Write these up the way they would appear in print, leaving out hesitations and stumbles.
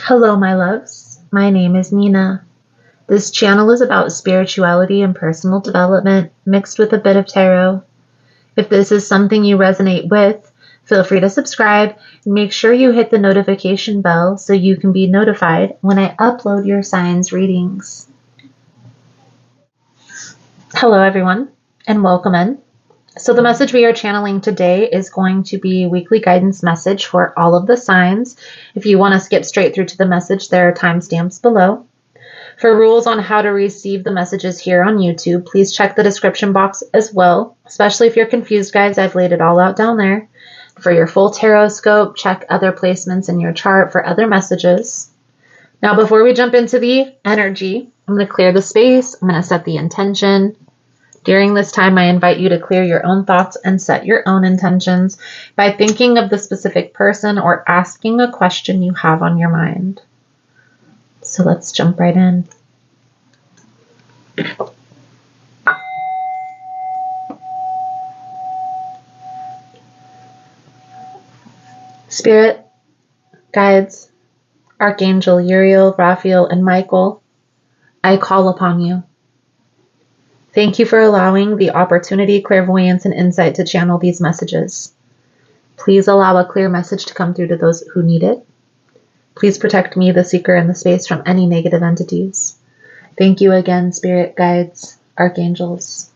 Hello, my loves. My name is Nina. This channel is about spirituality and personal development mixed with a bit of tarot. If this is something you resonate with, feel free to subscribe and make sure you hit the notification bell so you can be notified when I upload your signs readings. Hello, everyone, and welcome in. So the message we are channeling today is going to be a weekly guidance message for all of the signs. If you want to skip straight through to the message, there are timestamps below. For rules on how to receive the messages here on YouTube, please check the description box as well. Especially if you're confused, guys, I've laid it all out down there. For your full tarot scope, check other placements in your chart for other messages. Now, before we jump into the energy, I'm going to clear the space. I'm going to set the intention. During this time, I invite you to clear your own thoughts and set your own intentions by thinking of the specific person or asking a question you have on your mind. So let's jump right in. Spirit, guides, Archangel Uriel, Raphael, and Michael, I call upon you. Thank you for allowing the opportunity, clairvoyance, and insight to channel these messages. Please allow a clear message to come through to those who need it. Please protect me, the seeker in the space, from any negative entities. Thank you again, spirit guides, archangels.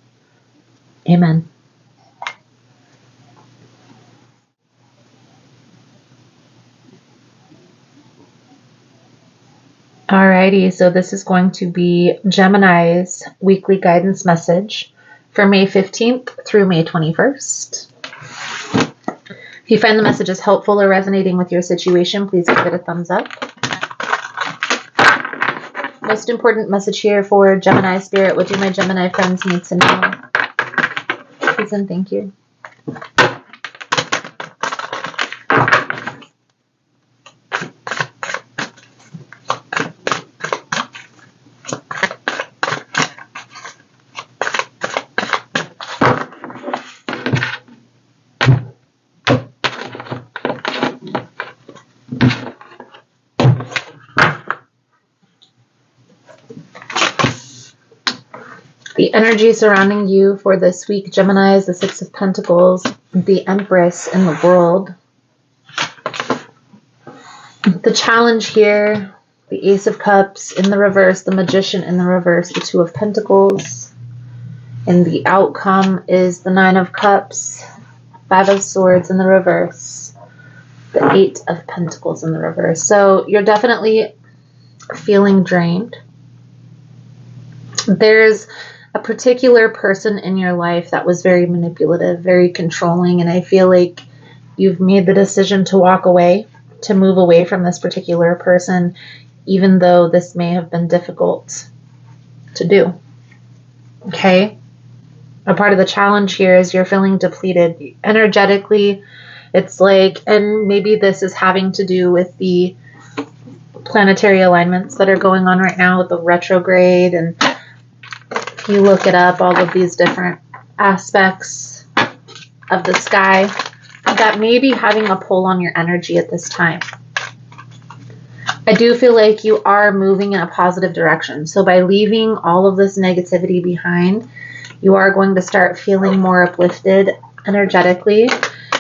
Amen. Alrighty, so this is going to be Gemini's weekly guidance message for May 15th through May 21st. If you find the messages helpful or resonating with your situation, please give it a thumbs up. Most important message here for Gemini spirit. What do my Gemini friends need to know? Please and thank you. The energy surrounding you for this week, Gemini, is the Six of Pentacles, the Empress in the world. The challenge here, the Ace of Cups in the reverse, the Magician in the reverse, the Two of Pentacles. And the outcome is the Nine of Cups, Five of Swords in the reverse, the Eight of Pentacles in the reverse. So you're definitely feeling drained. There's a particular person in your life that was very manipulative, very controlling, and I feel like you've made the decision to walk away, to move away from this particular person, even though this may have been difficult to do. Okay? A part of the challenge here is you're feeling depleted energetically. It's like, and maybe this is having to do with the planetary alignments that are going on right now with the retrograde, and if you look it up, all of these different aspects of the sky that may be having a pull on your energy at this time. I do feel like you are moving in a positive direction. So by leaving all of this negativity behind, you are going to start feeling more uplifted energetically.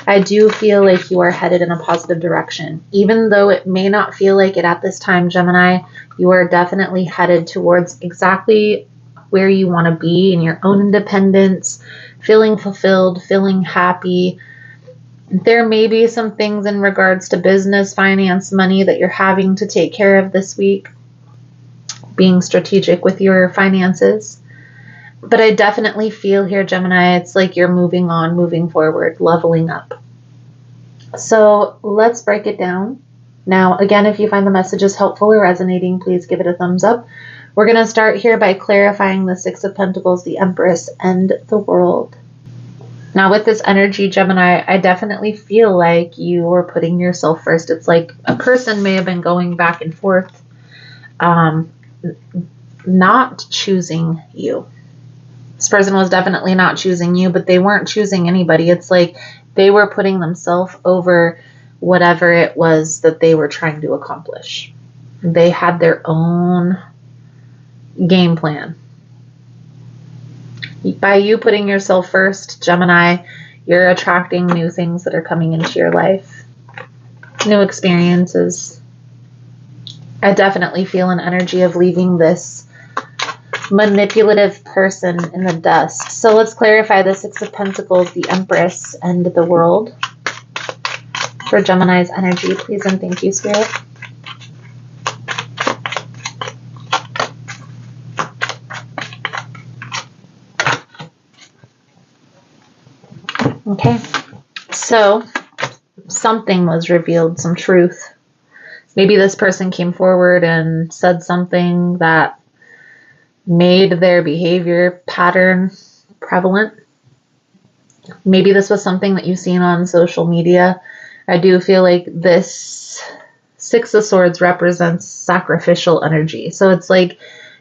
I do feel like you are headed in a positive direction. Even though it may not feel like it at this time, Gemini, you are definitely headed towards exactly where you want to be in your own independence, feeling fulfilled, feeling happy. There may be some things in regards to business, finance, money that you're having to take care of this week, being strategic with your finances. But I definitely feel here, Gemini, it's like you're moving on, moving forward, leveling up. So let's break it down. Now, again, if you find the messages helpful or resonating, please give it a thumbs up. We're going to start here by clarifying the Six of Pentacles, the Empress, and the World. Now, with this energy, Gemini, I definitely feel like you are putting yourself first. It's like a person may have been going back and forth, not choosing you. This person was definitely not choosing you, but they weren't choosing anybody. It's like they were putting themselves over whatever it was that they were trying to accomplish. They had their own game plan. By you putting yourself first, Gemini, you're attracting new things that are coming into your life, new experiences. I definitely feel an energy of leaving this manipulative person in the dust. So let's clarify the Six of Pentacles, the Empress, and the World for Gemini's energy, please and thank you, Spirit. Okay, so something was revealed, some truth. Maybe this person came forward and said something that made their behavior pattern prevalent. Maybe this was something that you've seen on social media. I do feel like this Six of Swords represents sacrificial energy. So it's like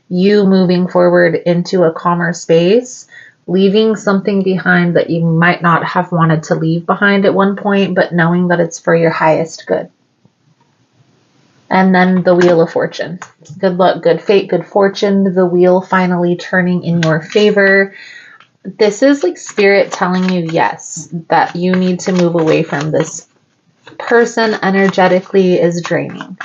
you moving forward into a calmer space, leaving something behind that you might not have wanted to leave behind at one point, but knowing that it's for your highest good. And then the Wheel of Fortune. Good luck, good fate, good fortune. The wheel finally turning in your favor. This is like Spirit telling you, yes, that you need to move away from this person. Energetically is draining.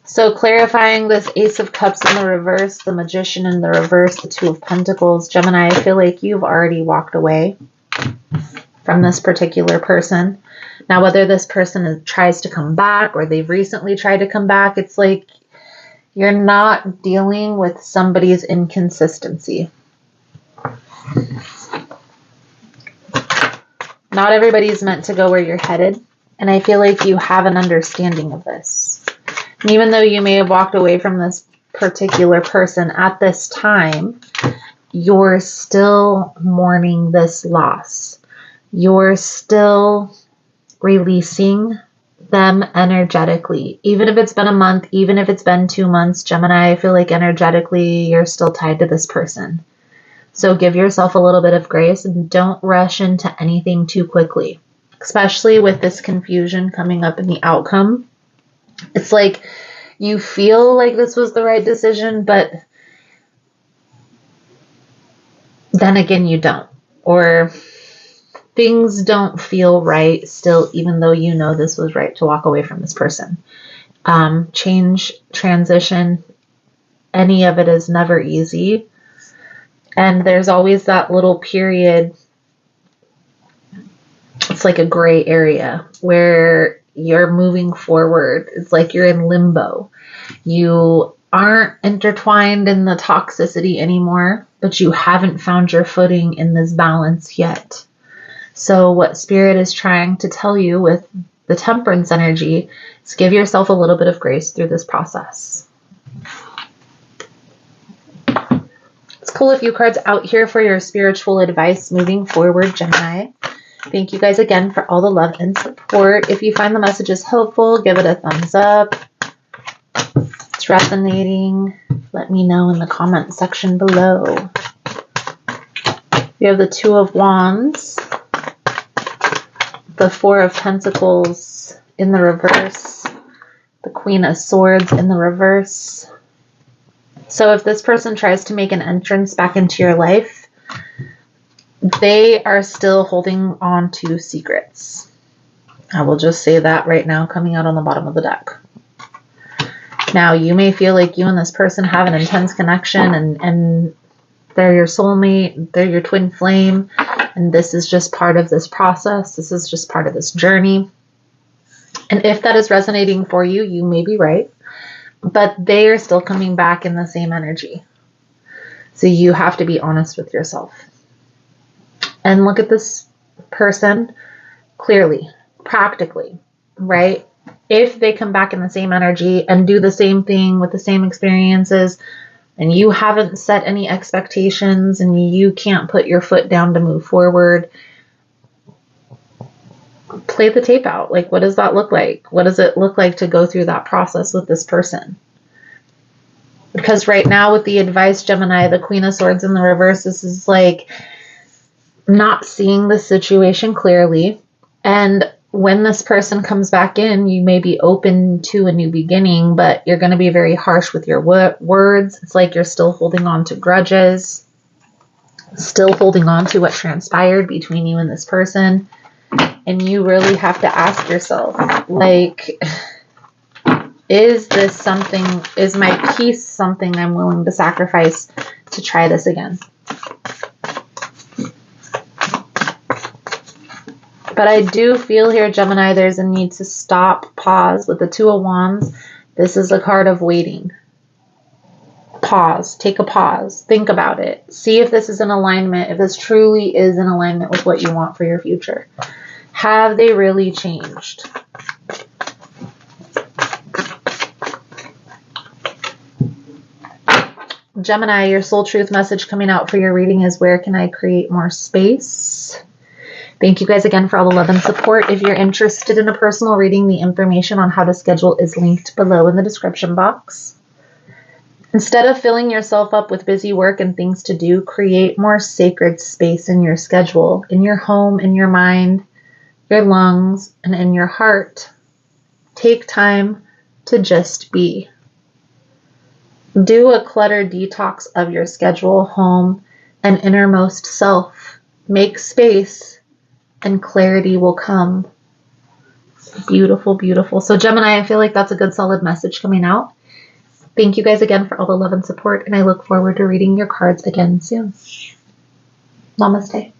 So clarifying this Ace of Cups in the reverse, the Magician in the reverse, the Two of Pentacles. Gemini, I feel like you've already walked away from this particular person. Now, whether this person tries to come back or they've recently tried to come back, it's like you're not dealing with somebody's inconsistency. Not everybody's meant to go where you're headed. And I feel like you have an understanding of this. And even though you may have walked away from this particular person at this time, you're still mourning this loss. You're still releasing them energetically. Even if it's been a month, even if it's been 2 months, Gemini, I feel like energetically you're still tied to this person. So give yourself a little bit of grace and don't rush into anything too quickly, especially with this confusion coming up in the outcome. It's like you feel like this was the right decision, but then again, you don't. Or things don't feel right still, even though you know this was right to walk away from this person. Change, transition, any of it is never easy. And there's always that little period, it's like a gray area where you're moving forward. It's like you're in limbo. You aren't intertwined in the toxicity anymore, but you haven't found your footing in this balance yet. So what Spirit is trying to tell you with the Temperance energy is give yourself a little bit of grace through this process. It's cool a few cards out here for your spiritual advice moving forward, Gemini. Thank you guys again for all the love and support. If you find the messages helpful, give it a thumbs up. If it's resonating, let me know in the comment section below. We have the Two of Wands, the Four of Pentacles in the reverse, the Queen of Swords in the reverse. So if this person tries to make an entrance back into your life, they are still holding on to secrets. I will just say that right now, coming out on the bottom of the deck. Now, you may feel like you and this person have an intense connection and they're your soulmate, they're your twin flame, and this is just part of this process. This is just part of this journey. And if that is resonating for you, you may be right. But they are still coming back in the same energy. So you have to be honest with yourself. And look at this person clearly, practically, right? If they come back in the same energy and do the same thing with the same experiences, and you haven't set any expectations and you can't put your foot down to move forward, play the tape out. Like, what does that look like? What does it look like to go through that process with this person? Because right now with the advice, Gemini, the Queen of Swords in the reverse, this is like not seeing the situation clearly. And when this person comes back in, you may be open to a new beginning, but you're going to be very harsh with your words. It's like you're still holding on to grudges, still holding on to what transpired between you and this person. And you really have to ask yourself, like, is this something, is my peace something I'm willing to sacrifice to try this again? But I do feel here, Gemini, there's a need to stop, pause. With the Two of Wands, this is a card of waiting. Pause. Take a pause. Think about it. See if this is in alignment, if this truly is in alignment with what you want for your future. Have they really changed? Gemini, your soul truth message coming out for your reading is, where can I create more space? Thank you guys again for all the love and support. If you're interested in a personal reading, the information on how to schedule is linked below in the description box. Instead of filling yourself up with busy work and things to do, create more sacred space in your schedule, in your home, in your mind, your lungs, and in your heart. Take time to just be. Do a clutter detox of your schedule, home, and innermost self. Make space and clarity will come. Beautiful, beautiful. So Gemini, I feel like that's a good solid message coming out. Thank you guys again for all the love and support, and I look forward to reading your cards again soon. Namaste.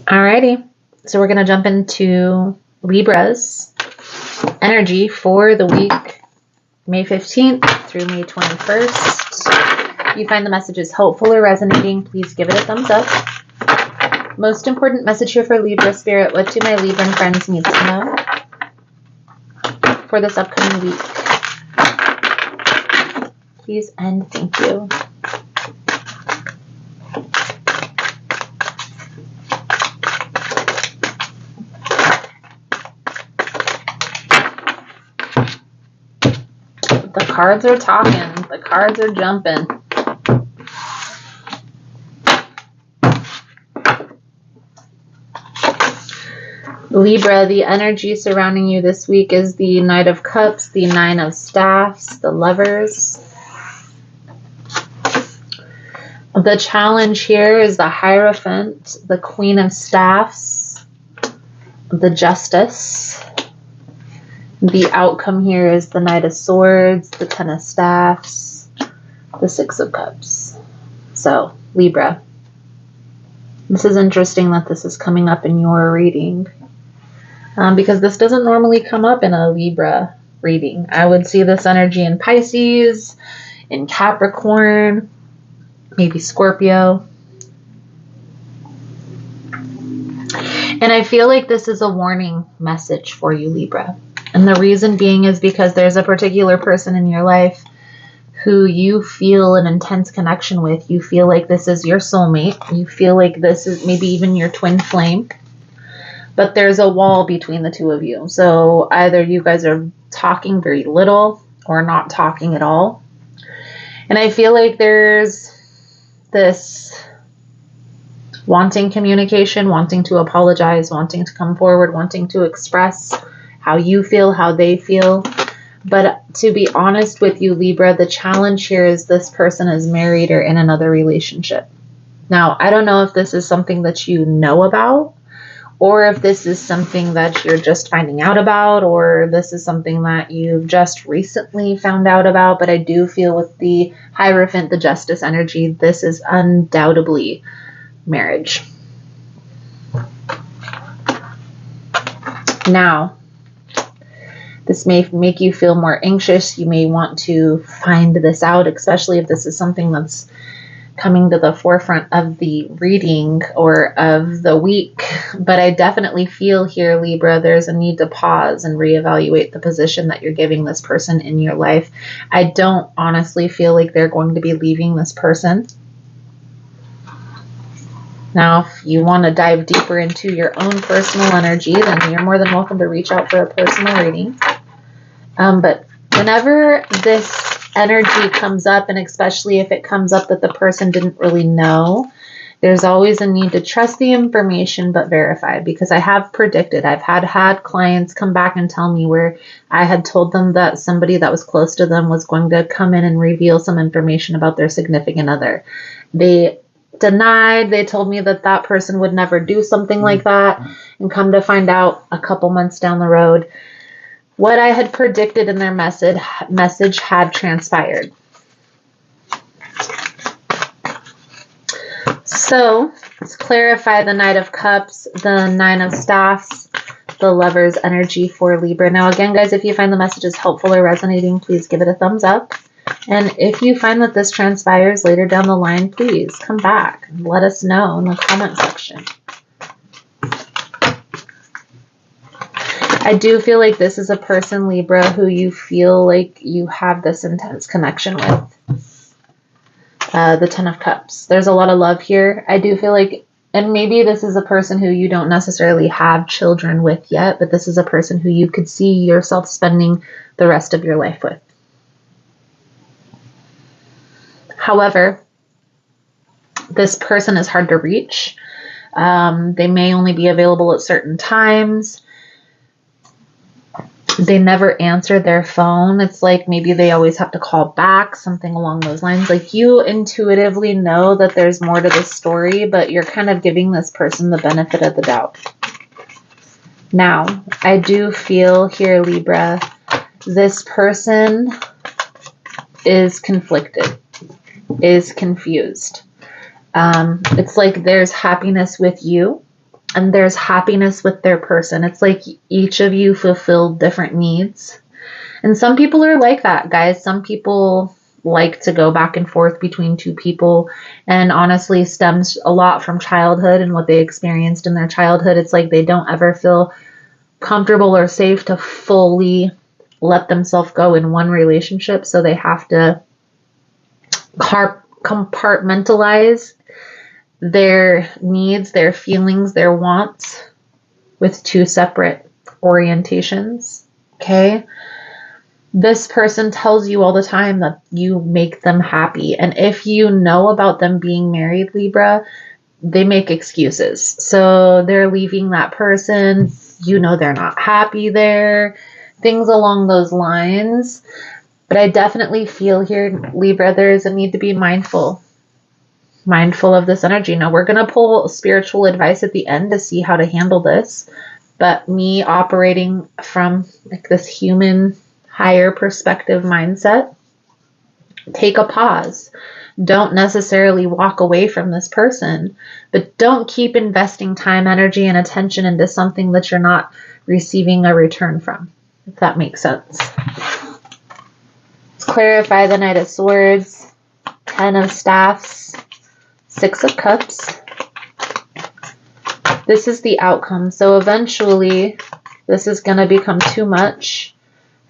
Alrighty. So we're going to jump into Libra's energy for the week, May 15th through May 21st. If you find the messages helpful or resonating, please give it a thumbs up. Most important message here for Libra Spirit. What do my Libran friends need to know for this upcoming week? Please and thank you. The cards are talking. The cards are jumping. Libra, the energy surrounding you this week is the Knight of Cups, the Nine of Staffs, the Lovers. The challenge here is the Hierophant, the Queen of Staffs, the Justice. The outcome here is the Knight of Swords, the Ten of Staffs, the Six of Cups. So, Libra. This is interesting that this is coming up in your reading. Because this doesn't normally come up in a Libra reading. I would see this energy in Pisces, in Capricorn, maybe Scorpio. And I feel like this is a warning message for you, Libra. And the reason being is because there's a particular person in your life who you feel an intense connection with. You feel like this is your soulmate. You feel like this is maybe even your twin flame. But there's a wall between the two of you. So either you guys are talking very little or not talking at all. And I feel like there's this wanting communication, wanting to apologize, wanting to come forward, wanting to express how you feel, how they feel. But to be honest with you, Libra, the challenge here is this person is married or in another relationship. Now, I don't know if this is something that you know about, or if this is something that you're just finding out about, or this is something that you've just recently found out about. But I do feel with the Hierophant, the Justice energy, this is undoubtedly marriage. Now, this may make you feel more anxious. You may want to find this out, especially if this is something that's coming to the forefront of the reading or of the week. But I definitely feel here, Libra, there's a need to pause and reevaluate the position that you're giving this person in your life. I don't honestly feel like they're going to be leaving this person. Now, if you want to dive deeper into your own personal energy, then you're more than welcome to reach out for a personal reading. But whenever this energy comes up, and especially if it comes up that the person didn't really know, there's always a need to trust the information but verify, because I have predicted, I've had clients come back and tell me where I had told them that somebody that was close to them was going to come in and reveal some information about their significant other. They denied. They told me that that person would never do something like that, and come to find out a couple months down the road, what I had predicted in their message had transpired. So let's clarify the Knight of Cups, the Nine of Staffs, the Lover's energy for Libra. Now again, guys, if you find the messages helpful or resonating, please give it a thumbs up. And if you find that this transpires later down the line, please come back and let us know in the comment section. I do feel like this is a person, Libra, who you feel like you have this intense connection with. The Ten of Cups. There's a lot of love here. I do feel like, and maybe this is a person who you don't necessarily have children with yet, but this is a person who you could see yourself spending the rest of your life with. However, this person is hard to reach. They may only be available at certain times. They never answer their phone. It's like maybe they always have to call back, something along those lines. Like you intuitively know that there's more to the story, but you're kind of giving this person the benefit of the doubt. Now, I do feel here, Libra, this person is conflicted, is confused. It's like there's happiness with you, and there's happiness with their person. It's like each of you fulfill different needs. And some people are like that, guys. Some people like to go back and forth between two people, and honestly stems a lot from childhood and what they experienced in their childhood. It's like they don't ever feel comfortable or safe to fully let themselves go in one relationship. So they have to compartmentalize their needs, their feelings, their wants with two separate orientations. Okay? This person tells you all the time that you make them happy. And if you know about them being married, Libra, they make excuses. So they're leaving that person. You know they're not happy there. Things along those lines. But I definitely feel here, Libra, there is a need to be mindful of this energy. Now, we're going to pull spiritual advice at the end to see how to handle this. But me operating from like this human higher perspective mindset, take a pause. Don't necessarily walk away from this person, but don't keep investing time, energy, and attention into something that you're not receiving a return from, if that makes sense. Let's clarify the Knight of Swords, Ten of Staffs, Six of Cups. This is the outcome. So eventually, this is going to become too much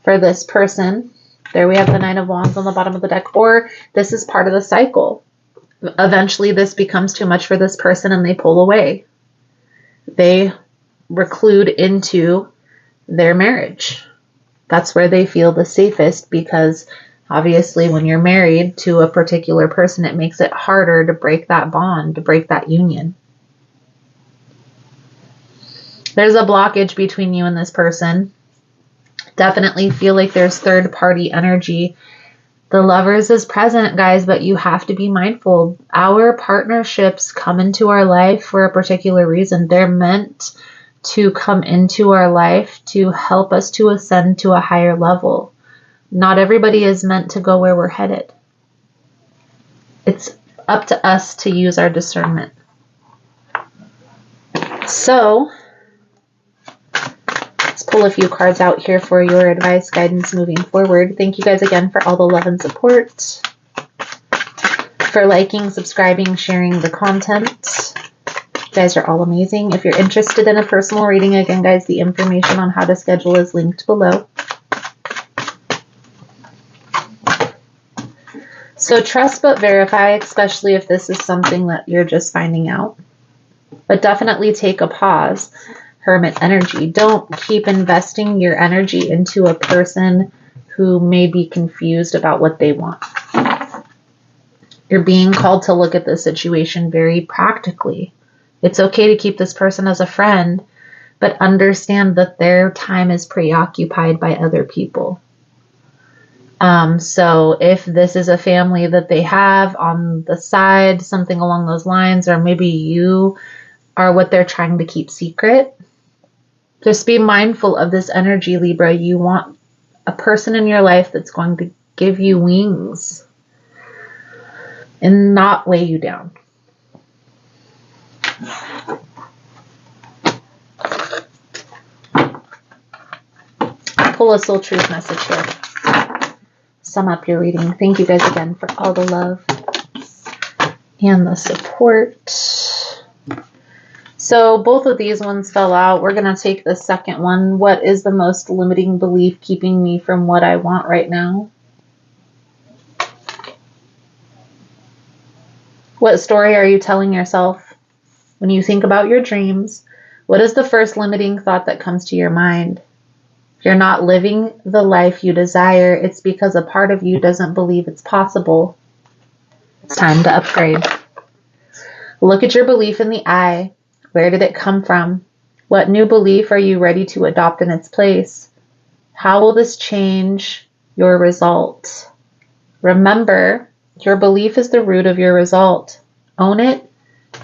for this person. There we have the Nine of Wands on the bottom of the deck. Or this is part of the cycle. Eventually, this becomes too much for this person and they pull away. They reclude into their marriage. That's where they feel the safest, because obviously when you're married to a particular person, it makes it harder to break that bond, to break that union. There's a blockage between you and this person. Definitely feel like there's third party energy. The Lovers is present, guys, but you have to be mindful. Our partnerships come into our life for a particular reason. They're meant to come into our life to help us to ascend to a higher level. Not everybody is meant to go where we're headed. It's up to us to use our discernment. So, let's pull a few cards out here for your advice, guidance moving forward. Thank you guys again for all the love and support, for liking, subscribing, sharing the content. You guys are all amazing. If you're interested in a personal reading, again, guys, the information on how to schedule is linked below. So trust but verify, especially if this is something that you're just finding out. But definitely take a pause. Hermit energy. Don't keep investing your energy into a person who may be confused about what they want. You're being called to look at this situation very practically. It's okay to keep this person as a friend, but understand that their time is preoccupied by other people. So if this is a family that they have on the side, something along those lines, or maybe you are what they're trying to keep secret, just be mindful of this energy, Libra. You want a person in your life that's going to give you wings and not weigh you down. Pull a soul truth message here. Sum up your reading. Thank you guys again for all the love and the support. So both of these ones fell out. We're going to take the second one. What is the most limiting belief keeping me from what I want right now? What story are you telling yourself? When you think about your dreams, what is the first limiting thought that comes to your mind? If you're not living the life you desire, it's because a part of you doesn't believe it's possible. It's time to upgrade. Look at your belief in the eye. Where did it come from? What new belief are you ready to adopt in its place? How will this change your result? Remember, your belief is the root of your result. Own it,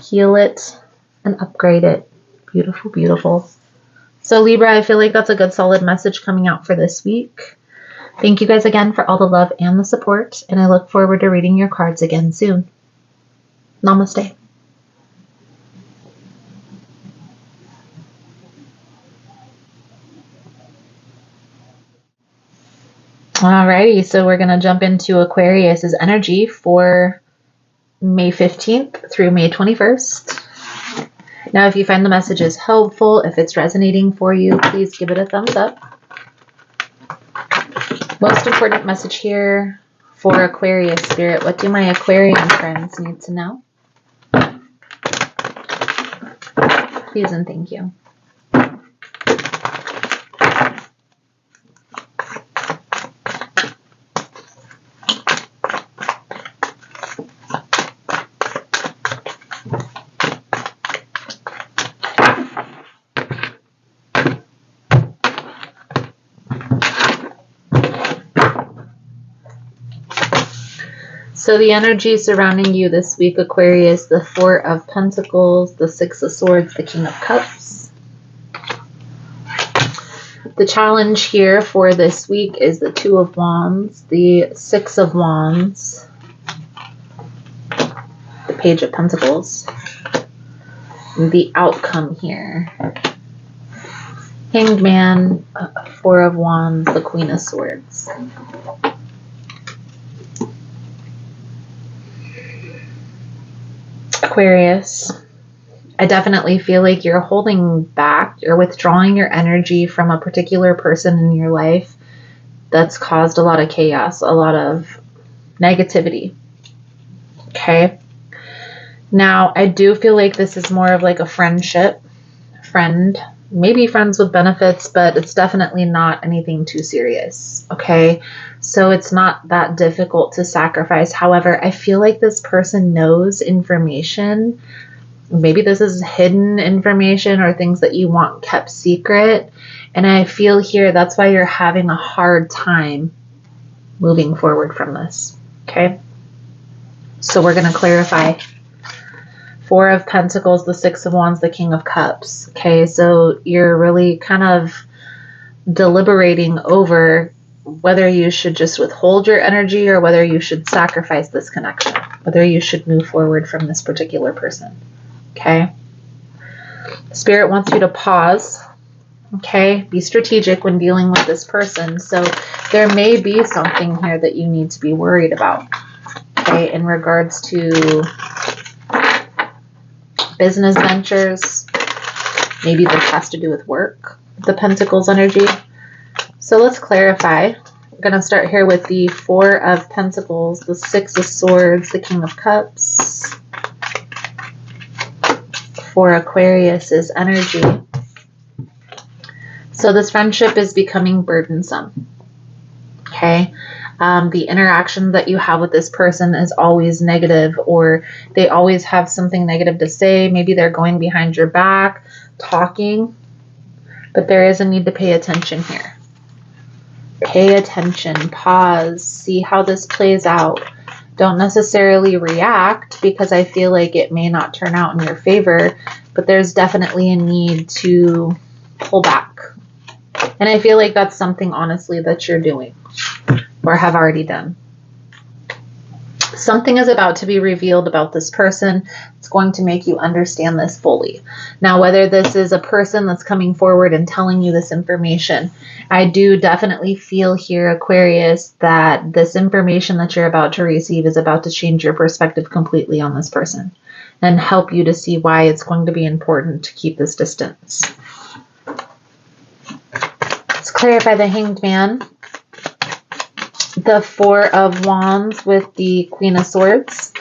heal it, and upgrade it. Beautiful, beautiful. So Libra, I feel like that's a good solid message coming out for this week. Thank you guys again for all the love and the support, and I look forward to reading your cards again soon. Namaste. Alrighty, so we're going to jump into Aquarius's energy for May 15th through May 21st. Now, if you find the messages helpful, if it's resonating for you, please give it a thumbs up. Most important message here for Aquarius Spirit. What do my Aquarian friends need to know? Please and thank you. So the energy surrounding you this week, Aquarius, the Four of Pentacles, the Six of Swords, the King of Cups. The challenge here for this week is the Two of Wands, the Six of Wands, the Page of Pentacles, the outcome here. Hanged Man, Four of Wands, the Queen of Swords. Aquarius, I definitely feel like you're holding back, you're withdrawing your energy from a particular person in your life that's caused a lot of chaos, a lot of negativity. Okay. Now, I do feel like this is more of like a friendship, friend, maybe friends with benefits, but it's definitely not anything too serious. Okay. So it's not that difficult to sacrifice. However, I feel like this person knows information. Maybe this is hidden information or things that you want kept secret. And I feel here that's why you're having a hard time moving forward from this. Okay. So we're going to clarify. Four of Pentacles, the Six of Wands, the King of Cups. Okay. So you're really kind of deliberating over whether you should just withhold your energy or whether you should sacrifice this connection, whether you should move forward from this particular person. Okay. Spirit wants you to pause. Okay. Be strategic when dealing with this person. So there may be something here that you need to be worried about. Okay. In regards to business ventures, maybe this has to do with work, the Pentacles energy. So let's clarify. We're going to start here with the Four of Pentacles, the Six of Swords, the King of Cups. For Aquarius's energy. So this friendship is becoming burdensome. Okay. The interaction that you have with this person is always negative, or they always have something negative to say. Maybe they're going behind your back, talking, but there is a need to pay attention here. Pay attention, pause, see how this plays out. Don't necessarily react, because I feel like it may not turn out in your favor, but there's definitely a need to pull back. And I feel like that's something, honestly, that you're doing or have already done. Something is about to be revealed about this person. It's going to make you understand this fully. Now, whether this is a person that's coming forward and telling you this information, I do definitely feel here, Aquarius, that this information that you're about to receive is about to change your perspective completely on this person and help you to see why it's going to be important to keep this distance. Let's clarify the Hanged Man. The Four of Wands with the Queen of Swords.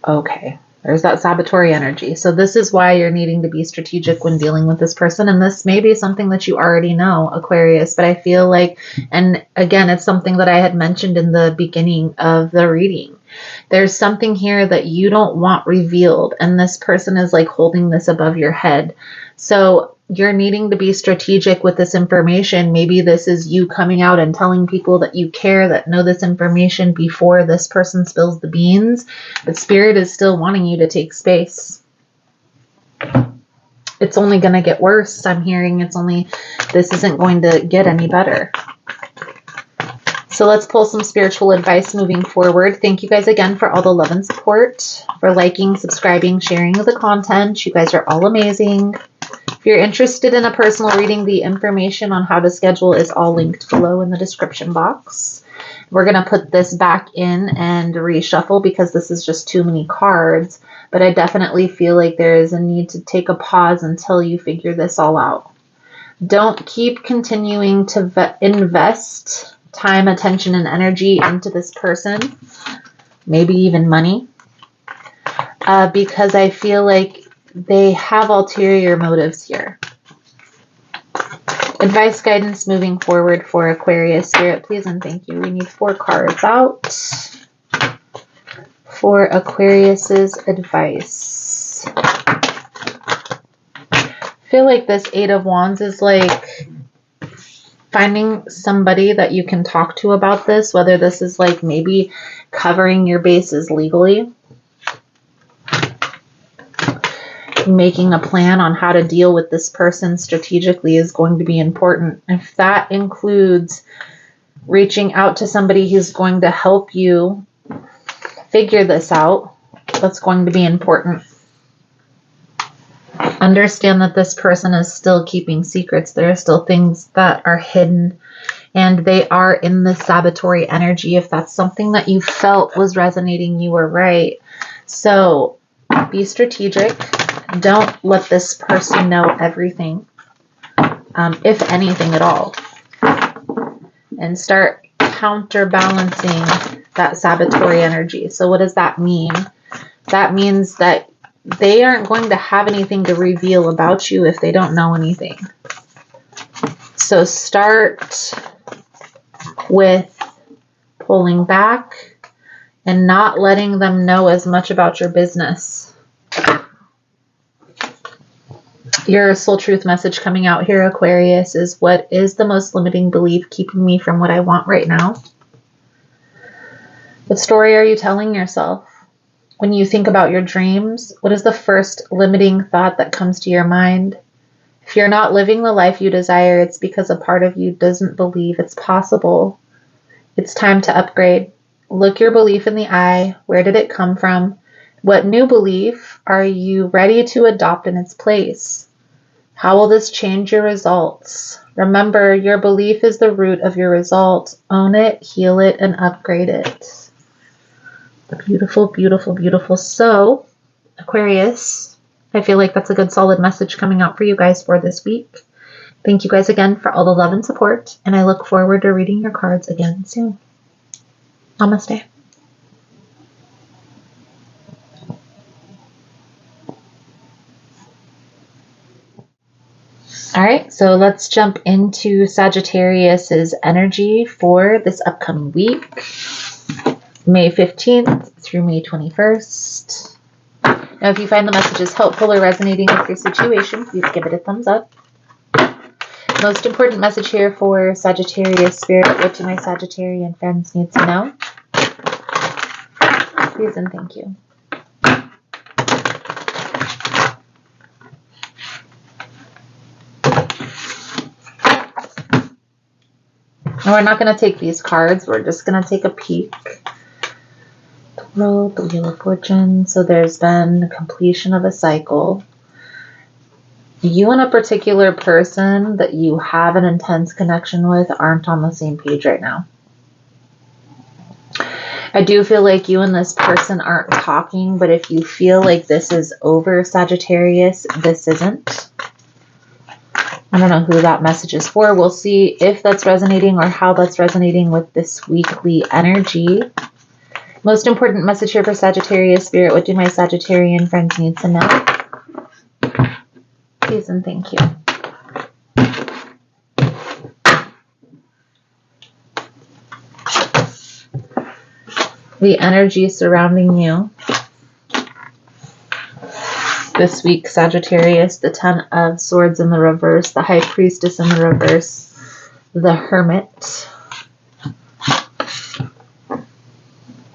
Okay, there's that saboteur energy. So this is why you're needing to be strategic when dealing with this person. And this may be something that you already know, Aquarius, but I feel like, and again, it's something that I had mentioned in the beginning of the reading. There's something here that you don't want revealed, and this person is like holding this above your head. So you're needing to be strategic with this information. Maybe this is you coming out and telling people that you care, that know this information before this person spills the beans. But Spirit is still wanting you to take space. It's only going to get worse. I'm hearing this isn't going to get any better. So let's pull some spiritual advice moving forward. Thank you guys again for all the love and support, for liking, subscribing, sharing the content. You guys are all amazing. If you're interested in a personal reading, the information on how to schedule is all linked below in the description box. We're going to put this back in and reshuffle because this is just too many cards, but I definitely feel like there is a need to take a pause until you figure this all out. Don't keep continuing to invest time, attention, and energy into this person, maybe even money, because I feel like they have ulterior motives here. Advice, guidance moving forward for Aquarius. Spirit, please and thank you. We need 4 cards out for Aquarius's advice. I feel like this 8 of Wands is like finding somebody that you can talk to about this, whether this is like maybe covering your bases legally, making a plan on how to deal with this person strategically is going to be important. If that includes reaching out to somebody who's going to help you figure this out, that's going to be important. Understand that this person is still keeping secrets. There are still things that are hidden, and they are in the saboteur energy. If that's something that you felt was resonating, you were right. So be strategic. Don't let this person know everything, if anything at all, and start counterbalancing that saboteur energy. So what does that mean? That means that they aren't going to have anything to reveal about you if they don't know anything. So start with pulling back and not letting them know as much about your business. Your soul truth message coming out here, Aquarius, is what is the most limiting belief keeping me from what I want right now? What story are you telling yourself? When you think about your dreams, what is the first limiting thought that comes to your mind? If you're not living the life you desire, it's because a part of you doesn't believe it's possible. It's time to upgrade. Look your belief in the eye. Where did it come from? What new belief are you ready to adopt in its place? How will this change your results? Remember, your belief is the root of your result. Own it, heal it, and upgrade it. Beautiful, beautiful, beautiful. So, Aquarius, I feel like that's a good solid message coming out for you guys for this week. Thank you guys again for all the love and support, and I look forward to reading your cards again soon. Namaste. All right, so let's jump into Sagittarius's energy for this upcoming week, May 15th through May 21st. Now, if you find the messages helpful or resonating with your situation, please give it a thumbs up. Most important message here for Sagittarius Spirit. What do my Sagittarian friends need to know? Please and thank you. Now, we're not going to take these cards. We're just going to take a peek. The World, the Wheel of Fortune. So there's been a completion of a cycle. You and a particular person that you have an intense connection with aren't on the same page right now. I do feel like you and this person aren't talking, but if you feel like this is over, Sagittarius, this isn't. I don't know who that message is for. We'll see if that's resonating or how that's resonating with this weekly energy. Most important message here for Sagittarius Spirit. What do my Sagittarian friends need to know? Please and thank you. The energy surrounding you this week, Sagittarius, the Ten of Swords in the reverse, the High Priestess in the reverse, the Hermit.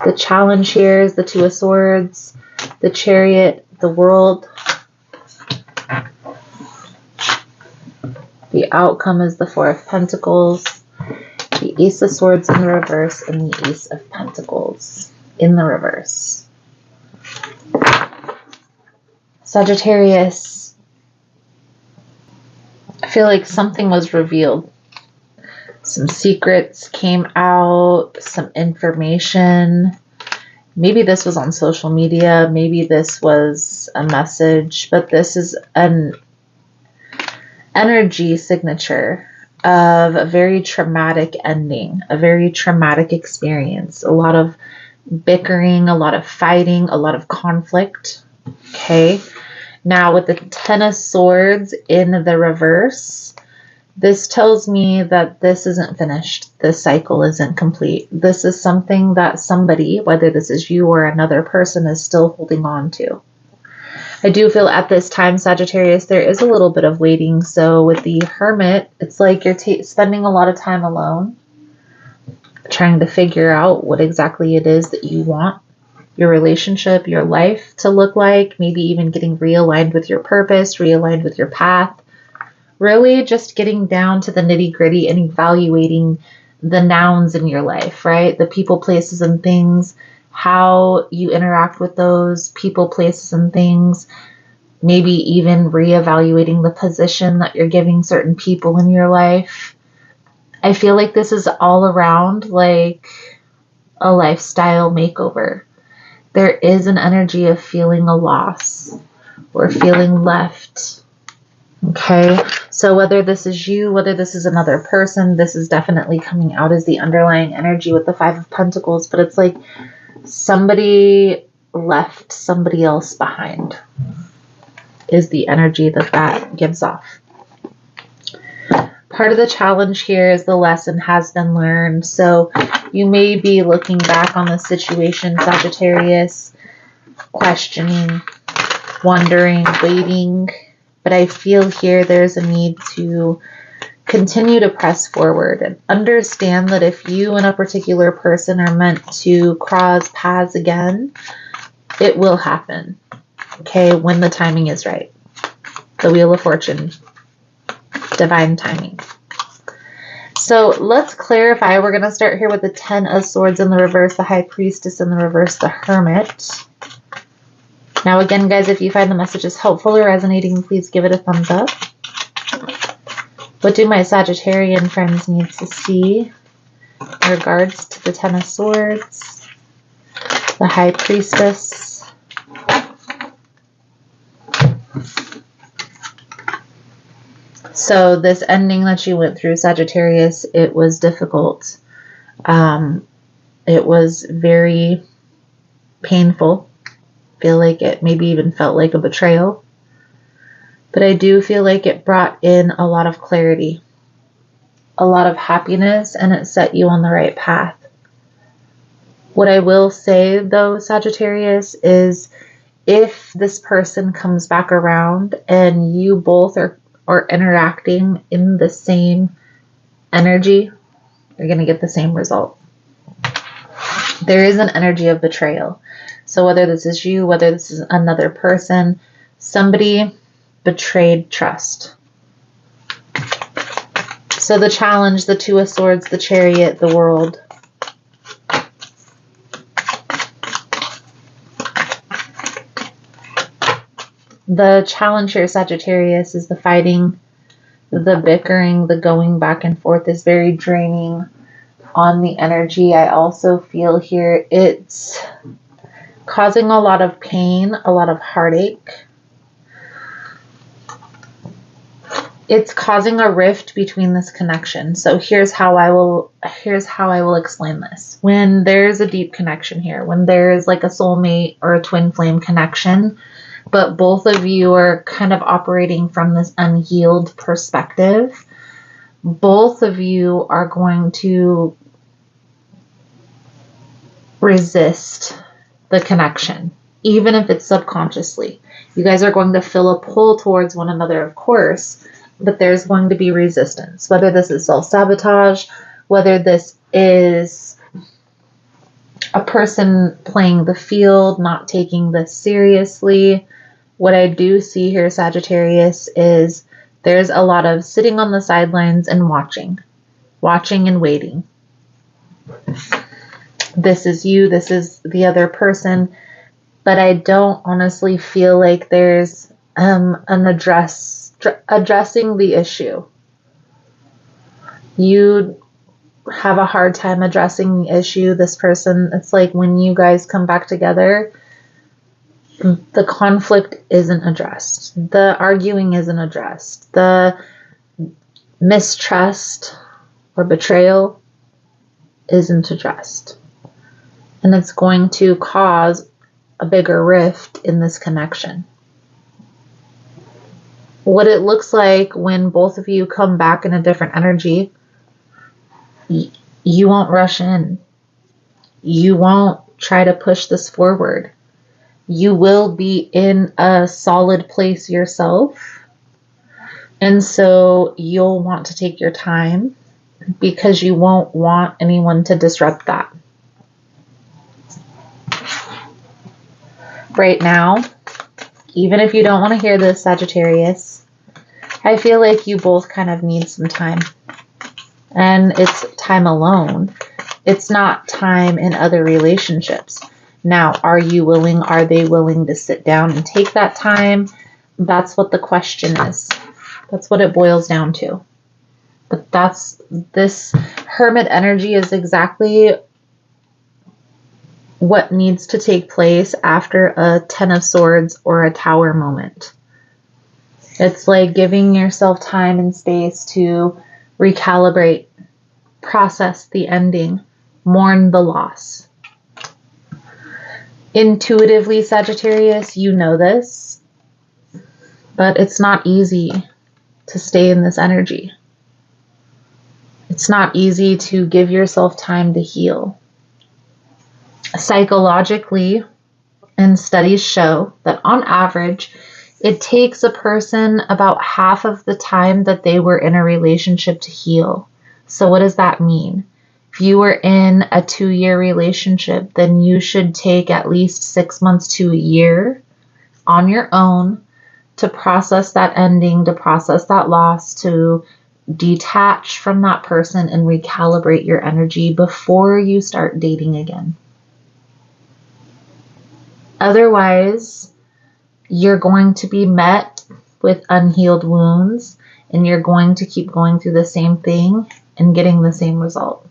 The challenge here is the Two of Swords, the Chariot, the World. The outcome is the Four of Pentacles, the Ace of Swords in the reverse, and the Ace of Pentacles in the reverse. Sagittarius, I feel like something was revealed. Some secrets came out, some information. Maybe this was on social media. Maybe this was a message, but this is an energy signature of a very traumatic ending, a very traumatic experience, a lot of bickering, a lot of fighting, a lot of conflict. Okay. Now with the Ten of Swords in the reverse, this tells me that this isn't finished. This cycle isn't complete. This is something that somebody, whether this is you or another person, is still holding on to. I do feel at this time, Sagittarius, there is a little bit of waiting. So with the Hermit, it's like you're spending a lot of time alone, trying to figure out what exactly it is that you want your relationship, your life to look like, maybe even getting realigned with your purpose, realigned with your path. Really just getting down to the nitty-gritty and evaluating the nouns in your life, right? The people, places, and things, how you interact with those people, places, and things. Maybe even reevaluating the position that you're giving certain people in your life. I feel like this is all around like a lifestyle makeover. There is an energy of feeling a loss or feeling left. Okay, so whether this is you, whether this is another person, this is definitely coming out as the underlying energy with the Five of Pentacles, but it's like somebody left somebody else behind is the energy that gives off. Part of the challenge here is the lesson has been learned. So you may be looking back on the situation, Sagittarius, questioning, wondering, waiting. But I feel here there's a need to continue to press forward and understand that if you and a particular person are meant to cross paths again, it will happen. Okay, when the timing is right. The Wheel of Fortune. Divine timing. So let's clarify. We're going to start here with the Ten of Swords in the reverse, the High Priestess in the reverse, the Hermit. Now again, guys, if you find the messages helpful or resonating, please give it a thumbs up. What do my Sagittarian friends need to see in regards to the Ten of Swords, the High Priestess, so this ending that you went through, Sagittarius, it was difficult. It was very painful. I feel like it maybe even felt like a betrayal. But I do feel like it brought in a lot of clarity, a lot of happiness, and it set you on the right path. What I will say though, Sagittarius, is if this person comes back around and you both are interacting in the same energy, you're going to get the same result. There is an energy of betrayal. So whether this is you, whether this is another person, somebody betrayed trust. So the challenge, the Two of Swords, the Chariot, the World. The challenge here, Sagittarius, is the fighting, the bickering, the going back and forth is very draining on the energy. I also feel here it's causing a lot of pain, a lot of heartache. It's causing a rift between this connection. So here's how I will explain this. When there's a deep connection here, when there is like a soulmate or a twin flame connection, but both of you are kind of operating from this unhealed perspective, both of you are going to resist the connection, even if it's subconsciously. You guys are going to feel a pull towards one another, of course, but there's going to be resistance, whether this is self-sabotage, whether this is a person playing the field, not taking this seriously. What I do see here, Sagittarius, is there's a lot of sitting on the sidelines and watching and waiting. This is you, this is the other person, but I don't honestly feel like there's addressing the issue. You have a hard time addressing the issue. This person, it's like when you guys come back together, the conflict isn't addressed. The arguing isn't addressed. The mistrust or betrayal isn't addressed. And it's going to cause a bigger rift in this connection. What it looks like when both of you come back in a different energy, you won't rush in. You won't try to push this forward. You will be in a solid place yourself. And so you'll want to take your time because you won't want anyone to disrupt that. Right now, even if you don't want to hear this, Sagittarius, I feel like you both kind of need some time. And it's time alone. It's not time in other relationships. Now, are you willing? Are they willing to sit down and take that time? That's what the question is. That's what it boils down to. But this Hermit energy is exactly what needs to take place after a Ten of Swords or a Tower moment. It's like giving yourself time and space to recalibrate, process the ending, mourn the loss. Intuitively, Sagittarius, you know this, but it's not easy to stay in this energy. It's not easy to give yourself time to heal. Psychologically, and studies show that on average, it takes a person about half of the time that they were in a relationship to heal. So what does that mean? If you were in a 2-year relationship, then you should take at least 6 months to a year on your own to process that ending, to process that loss, to detach from that person and recalibrate your energy before you start dating again. Otherwise, you're going to be met with unhealed wounds and you're going to keep going through the same thing and getting the same result.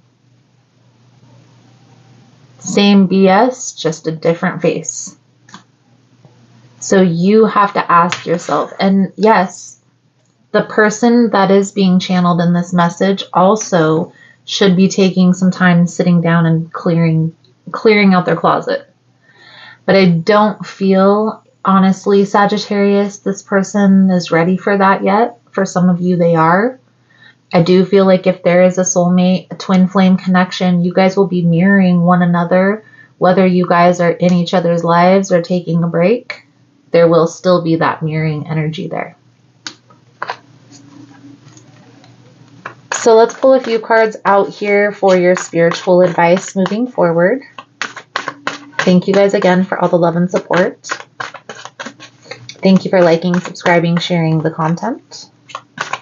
Same BS, just a different face. So you have to ask yourself, and yes, the person that is being channeled in this message also should be taking some time sitting down and clearing out their closet. But I don't feel Honestly, Sagittarius, this person is ready for that yet. For some of you, they are. I do feel like if there is a soulmate, a twin flame connection, you guys will be mirroring one another, whether you guys are in each other's lives or taking a break. There will still be that mirroring energy there. So let's pull a few cards out here for your spiritual advice moving forward. Thank you guys again for all the love and support. Thank you for liking, subscribing, sharing the content.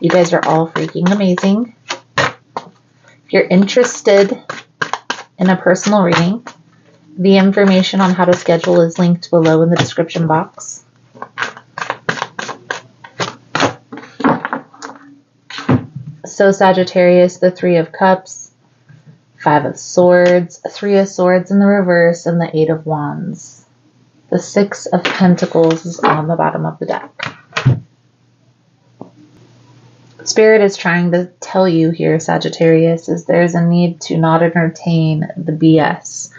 You guys are all freaking amazing. If you're interested in a personal reading, the information on how to schedule is linked below in the description box. So Sagittarius, the Three of Cups, Five of Swords, Three of Swords in the reverse, and the Eight of Wands. The Six of Pentacles is on the bottom of the deck. Spirit is trying to tell you here, Sagittarius, is there's a need to not entertain the BS.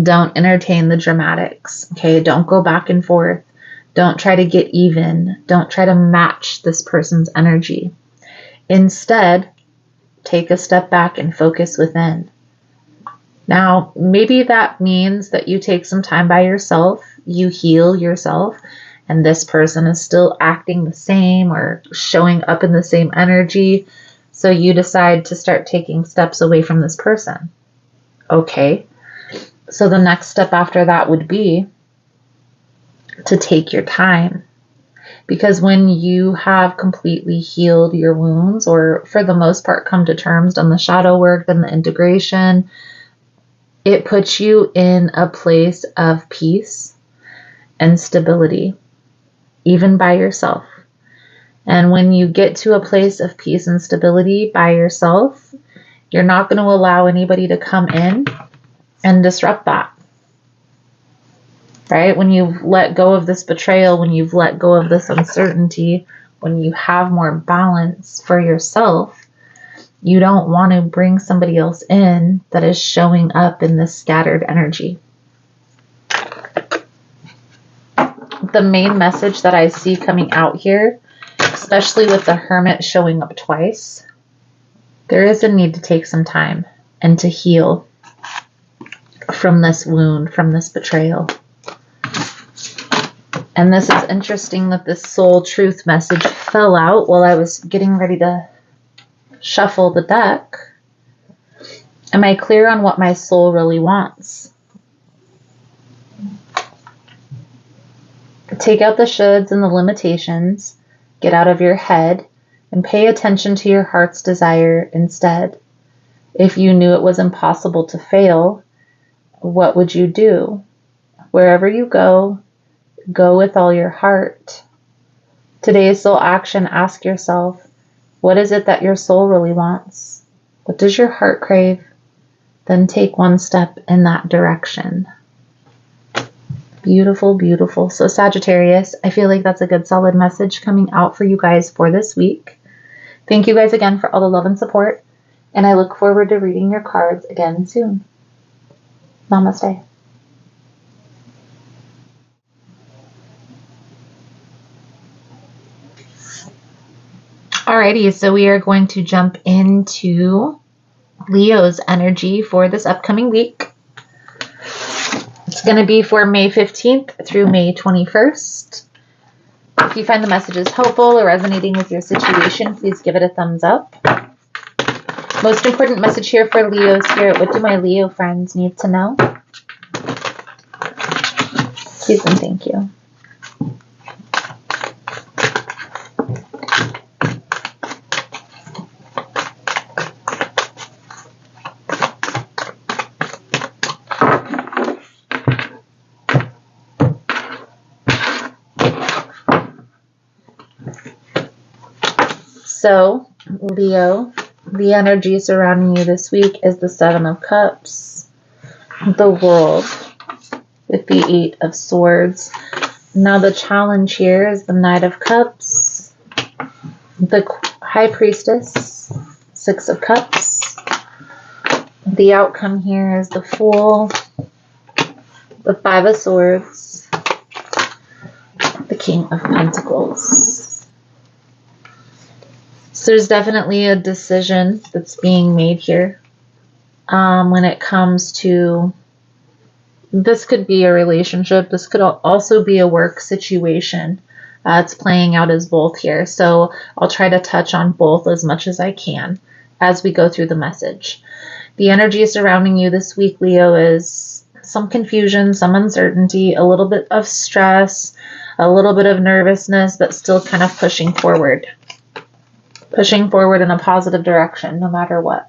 Don't entertain the dramatics, okay? Don't go back and forth. Don't try to get even. Don't try to match this person's energy. Instead, take a step back and focus within. Now, maybe that means that you take some time by yourself, you heal yourself, and this person is still acting the same or showing up in the same energy, so you decide to start taking steps away from this person. Okay, so the next step after that would be to take your time. Because when you have completely healed your wounds, or for the most part come to terms, done the shadow work, done the integration, it puts you in a place of peace and stability, even by yourself. And when you get to a place of peace and stability by yourself, you're not going to allow anybody to come in and disrupt that. Right? When you've let go of this betrayal, when you've let go of this uncertainty, when you have more balance for yourself, you don't want to bring somebody else in that is showing up in this scattered energy. The main message that I see coming out here, especially with the Hermit showing up twice, there is a need to take some time and to heal from this wound, from this betrayal. And this is interesting that this soul truth message fell out while I was getting ready to shuffle the deck. Am I clear on what my soul really wants? Take out the shoulds and the limitations, get out of your head, and pay attention to your heart's desire instead. If you knew it was impossible to fail, what would you do? Wherever you go, go with all your heart. Today's soul action, ask yourself, what is it that your soul really wants? What does your heart crave? Then take one step in that direction. Beautiful, beautiful. So Sagittarius, I feel like that's a good solid message coming out for you guys for this week. Thank you guys again for all the love and support, and I look forward to reading your cards again soon. Namaste. Alrighty, so we are going to jump into Leo's energy for this upcoming week. It's going to be for May 15th through May 21st. If you find the messages helpful or resonating with your situation, please give it a thumbs up. Most important message here for Leo Spirit. What do my Leo friends need to know? Please and thank you. So, Leo, the energy surrounding you this week is the Seven of Cups, the World, with the Eight of Swords. Now the challenge here is the Knight of Cups, the High Priestess, Six of Cups. The outcome here is the Fool, the Five of Swords, The King of Pentacles. So there's definitely a decision that's being made here. When it comes to, this could be a relationship. This could also be a work situation. It's playing out as both here. So I'll try to touch on both as much as I can as we go through the message. The energy surrounding you this week, Leo, is some confusion, some uncertainty, a little bit of stress, a little bit of nervousness, but still kind of pushing forward. Pushing forward in a positive direction, no matter what.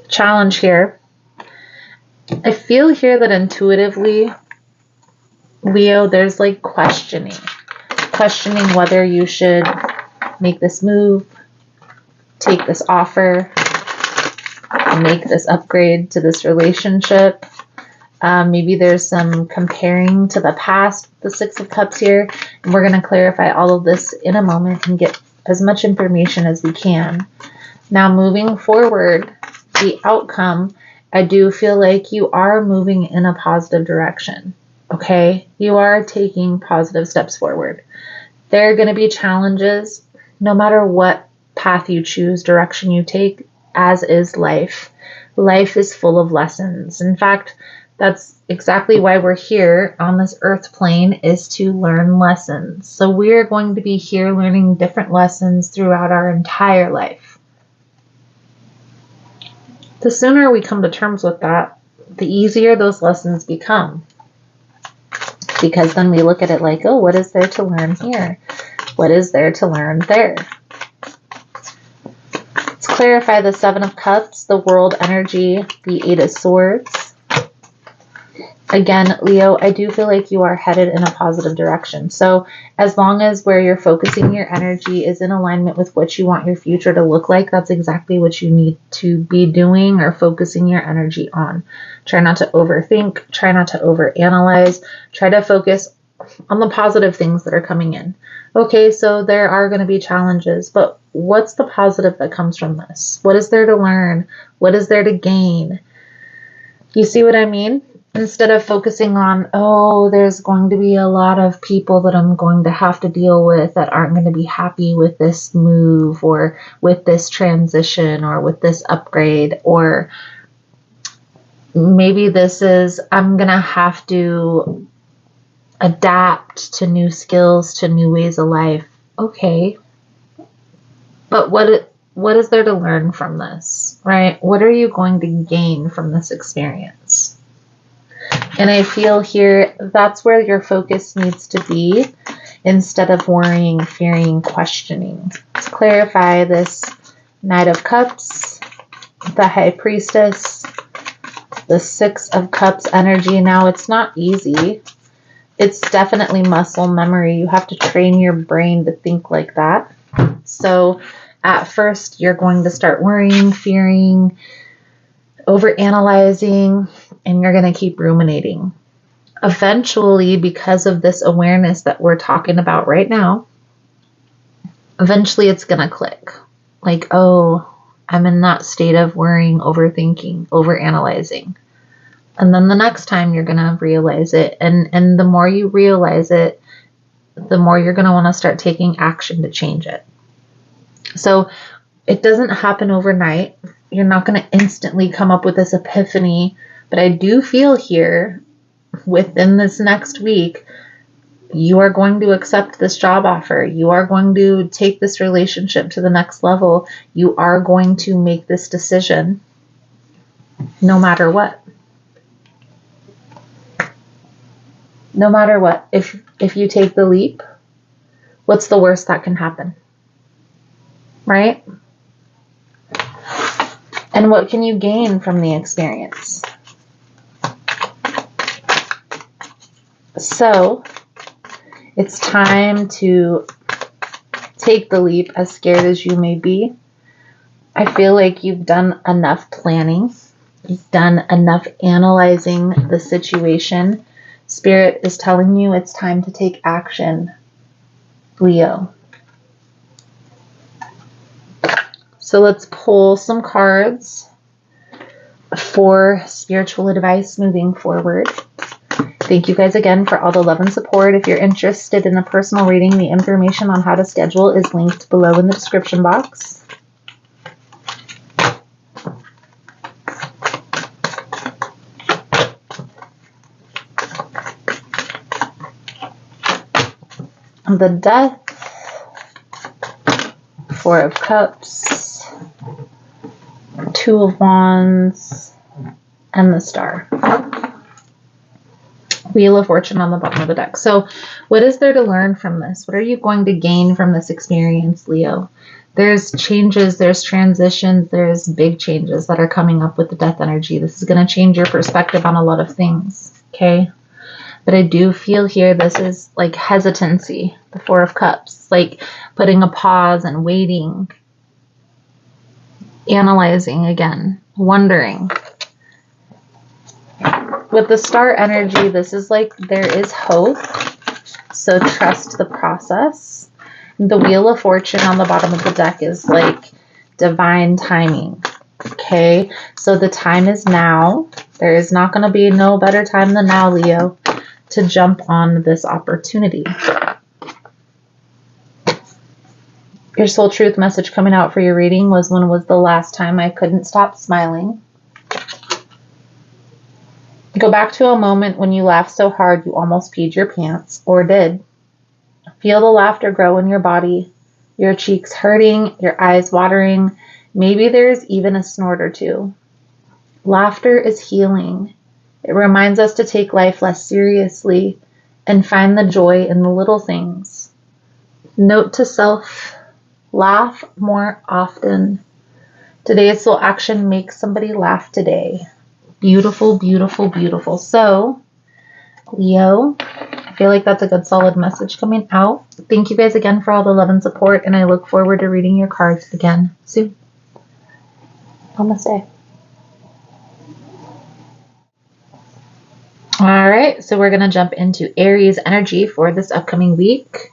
Challenge here. I feel here that intuitively, Leo, there's like questioning whether you should make this move, take this offer, make this upgrade to this relationship. Maybe there's some comparing to the past, the Six of Cups here. And we're going to clarify all of this in a moment and get as much information as we can. Now, moving forward, the outcome, I do feel like you are moving in a positive direction. Okay? You are taking positive steps forward. There are going to be challenges no matter what path you choose, direction you take, as is life. Life is full of lessons. In fact, that's exactly why we're here on this earth plane, is to learn lessons. So we're going to be here learning different lessons throughout our entire life. The sooner we come to terms with that, the easier those lessons become. Because then we look at it like, oh, what is there to learn here? What is there to learn there? Let's clarify the Seven of Cups, the World energy, the Eight of Swords. Again, Leo, I do feel like you are headed in a positive direction. So as long as where you're focusing your energy is in alignment with what you want your future to look like, that's exactly what you need to be doing or focusing your energy on. Try not to overthink. Try not to overanalyze. Try to focus on the positive things that are coming in. Okay, so there are going to be challenges, but what's the positive that comes from this? What is there to learn? What is there to gain? You see what I mean? Instead of focusing on, oh, there's going to be a lot of people that I'm going to have to deal with that aren't going to be happy with this move or with this transition or with this upgrade, or maybe this is, I'm going to have to adapt to new skills, to new ways of life. Okay. But what is there to learn from this, right? What are you going to gain from this experience? And I feel here that's where your focus needs to be instead of worrying, fearing, questioning. To clarify this Knight of Cups, the High Priestess, the Six of Cups energy. Now, it's not easy. It's definitely muscle memory. You have to train your brain to think like that. So at first, you're going to start worrying, fearing, overanalyzing, and you're going to keep ruminating. Eventually, because of this awareness that we're talking about right now, eventually it's going to click. Like, oh, I'm in that state of worrying, overthinking, overanalyzing. And then the next time you're going to realize it. And the more you realize it, the more you're going to want to start taking action to change it. So it doesn't happen overnight. You're not going to instantly come up with this epiphany. But I do feel here, within this next week, you are going to accept this job offer. You are going to take this relationship to the next level. You are going to make this decision no matter what. No matter what. If you take the leap, what's the worst that can happen? Right? And what can you gain from the experience? So, it's time to take the leap, as scared as you may be. I feel like you've done enough planning. You've done enough analyzing the situation. Spirit is telling you it's time to take action, Leo. So let's pull some cards for spiritual advice moving forward. Thank you guys again for all the love and support. If you're interested in a personal reading, the information on how to schedule is linked below in the description box. The Death, Four of Cups, Two of Wands, and the Star. Wheel of Fortune on the bottom of the deck. So what is there to learn from this? What are you going to gain from this experience, Leo? There's changes, there's transitions, there's big changes that are coming up with the death energy. This is going to change your perspective on a lot of things, okay? But I do feel here this is like hesitancy, the Four of Cups, like putting a pause and waiting, analyzing again, wondering. With the Star energy, this is like there is hope, so trust the process. The Wheel of Fortune on the bottom of the deck is like divine timing, okay? So the time is now. There is not going to be no better time than now, Leo, to jump on this opportunity. Your soul truth message coming out for your reading was, when was the last time I couldn't stop smiling? Go back to a moment when you laughed so hard you almost peed your pants, or did. Feel the laughter grow in your body, your cheeks hurting, your eyes watering. Maybe there's even a snort or two. Laughter is healing. It reminds us to take life less seriously and find the joy in the little things. Note to self, laugh more often. Today's soul action, make somebody laugh today. Beautiful, beautiful, beautiful. So, Leo, I feel like that's a good solid message coming out. Thank you guys again for all the love and support, and I look forward to reading your cards again soon. Namaste. All right, so we're going to jump into Aries energy for this upcoming week.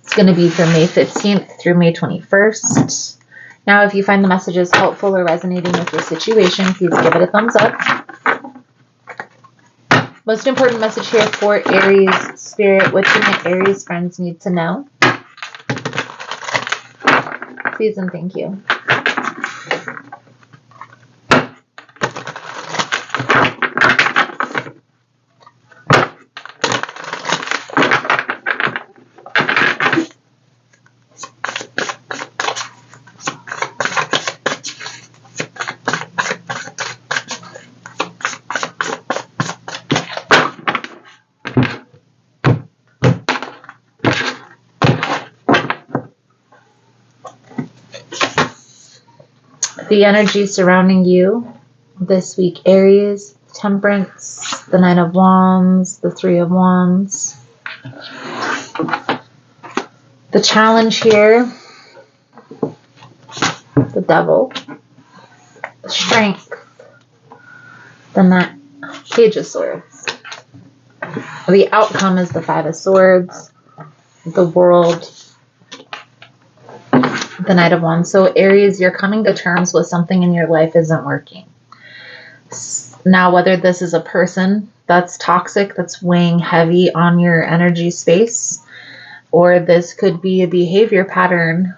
It's going to be from May 15th through May 21st. Now, if you find the messages helpful or resonating with your situation, please give it a thumbs up. Most important message here for Aries Spirit, what do my Aries friends need to know? Please and thank you. The energy surrounding you this week, Aries, Temperance, the Nine of Wands, the Three of Wands. The challenge here, the Devil, the Strength, the Page of Swords. The outcome is the Five of Swords, the World, the Knight of Wands. So Aries, you're coming to terms with something in your life isn't working. Now, whether this is a person that's toxic, that's weighing heavy on your energy space, or this could be a behavior pattern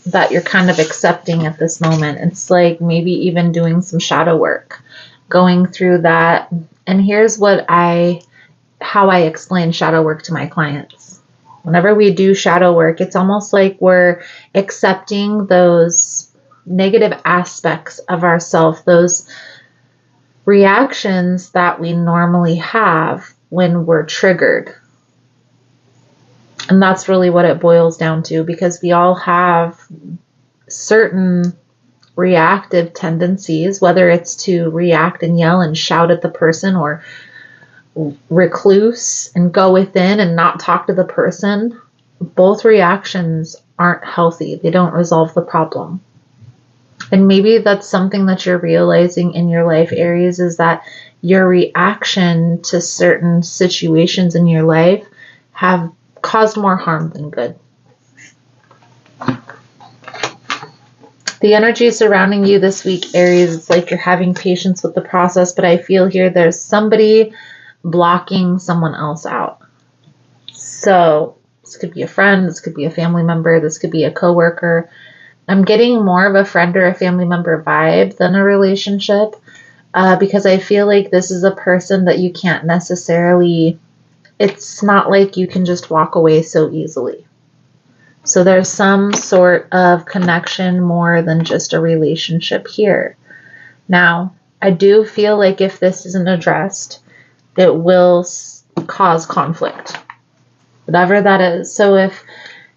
that you're kind of accepting at this moment. It's like maybe even doing some shadow work, going through that. And here's how I explain shadow work to my clients. Whenever we do shadow work, it's almost like we're accepting those negative aspects of ourselves, those reactions that we normally have when we're triggered. And that's really what it boils down to, because we all have certain reactive tendencies, whether it's to react and yell and shout at the person, or recluse and go within and not talk to the person. Both reactions aren't healthy. They don't resolve the problem. And maybe that's something that you're realizing in your life, Aries, is that your reaction to certain situations in your life have caused more harm than good. The energy surrounding you this week, Aries, it's like you're having patience with the process, but I feel here there's somebody blocking someone else out. So this could be a friend, this could be a family member, this could be a coworker. I'm getting more of a friend or a family member vibe than a relationship, because I feel like this is a person that you can't necessarily, it's not like you can just walk away so easily. So there's some sort of connection more than just a relationship here. Now, I do feel like if this isn't addressed, it will cause conflict, whatever that is. So if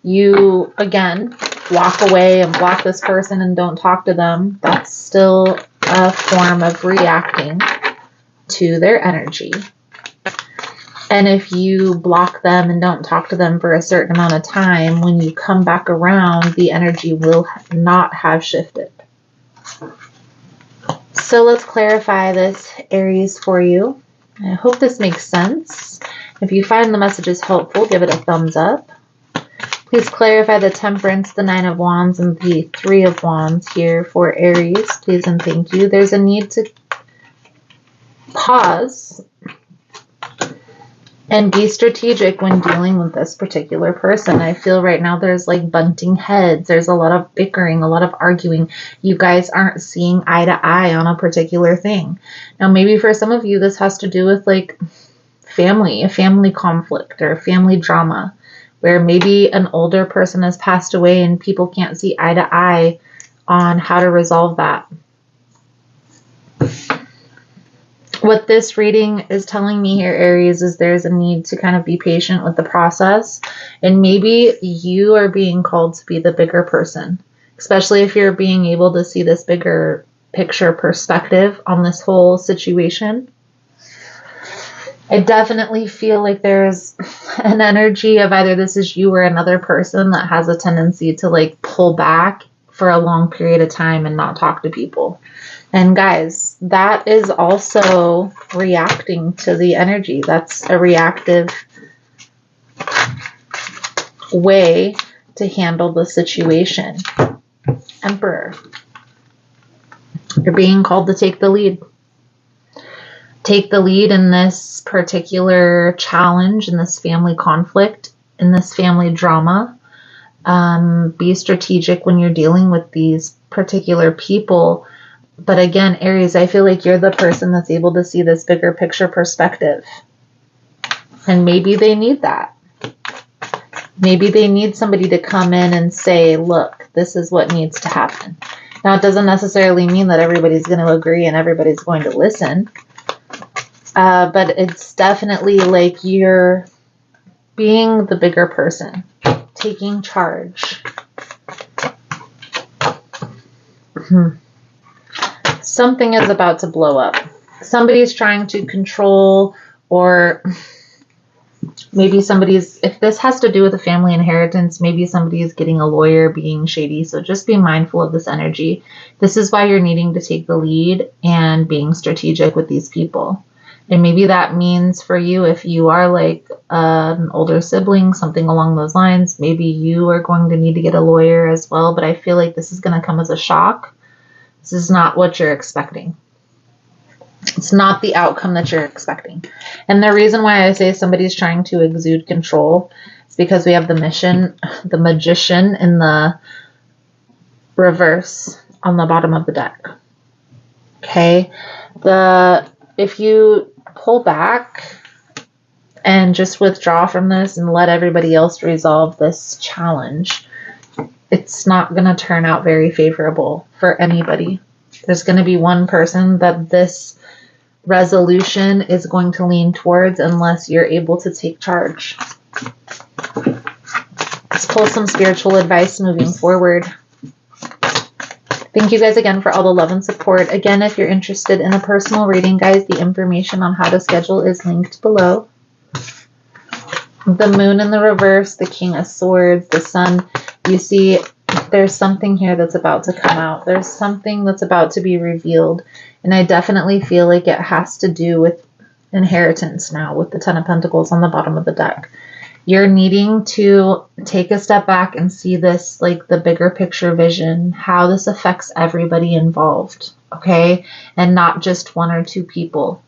you, again, walk away and block this person and don't talk to them, that's still a form of reacting to their energy. And if you block them and don't talk to them for a certain amount of time, when you come back around, the energy will not have shifted. So let's clarify this, Aries, for you. I hope this makes sense. If you find the messages helpful, give it a thumbs up. Please clarify the Temperance, the Nine of Wands, and the Three of Wands here for Aries. Please and thank you. There's a need to pause and be strategic when dealing with this particular person. I feel right now there's like bunting heads. There's a lot of bickering, a lot of arguing. You guys aren't seeing eye to eye on a particular thing. Now, maybe for some of you, this has to do with like a family conflict or family drama, where maybe an older person has passed away and people can't see eye to eye on how to resolve that. What this reading is telling me here, Aries, is there's a need to kind of be patient with the process. And maybe you are being called to be the bigger person, especially if you're being able to see this bigger picture perspective on this whole situation. I definitely feel like there's an energy of either this is you or another person that has a tendency to like pull back for a long period of time and not talk to people. And guys, that is also reacting to the energy. That's a reactive way to handle the situation. Emperor. You're being called to take the lead. Take the lead in this particular challenge, in this family conflict, in this family drama. Be strategic when you're dealing with these particular people. But again, Aries, I feel like you're the person that's able to see this bigger picture perspective. And maybe they need that. Maybe they need somebody to come in and say, look, this is what needs to happen. Now, it doesn't necessarily mean that everybody's going to agree and everybody's going to listen. But it's definitely like you're being the bigger person, taking charge. Something is about to blow up. Somebody's trying to control, or maybe if this has to do with a family inheritance, maybe somebody is getting a lawyer, being shady. So just be mindful of this energy. This is why you're needing to take the lead and being strategic with these people. And maybe that means for you, if you are like an older sibling, something along those lines, maybe you are going to need to get a lawyer as well. But I feel like this is going to come as a shock. This is not what you're expecting. It's not the outcome that you're expecting. And the reason why I say somebody's trying to exude control is because we have the magician in the reverse on the bottom of the deck. Okay. If you pull back and just withdraw from this and let everybody else resolve this challenge, it's not going to turn out very favorable for anybody. There's going to be one person that this resolution is going to lean towards unless you're able to take charge. Let's pull some spiritual advice moving forward. Thank you guys again for all the love and support. Again, if you're interested in a personal reading, guys, the information on how to schedule is linked below. The moon in the reverse, the king of swords, the sun. You see, there's something here that's about to come out. There's something that's about to be revealed. And I definitely feel like it has to do with inheritance now, with the Ten of Pentacles on the bottom of the deck. You're needing to take a step back and see this, like the bigger picture vision, how this affects everybody involved, okay? And not just one or two people.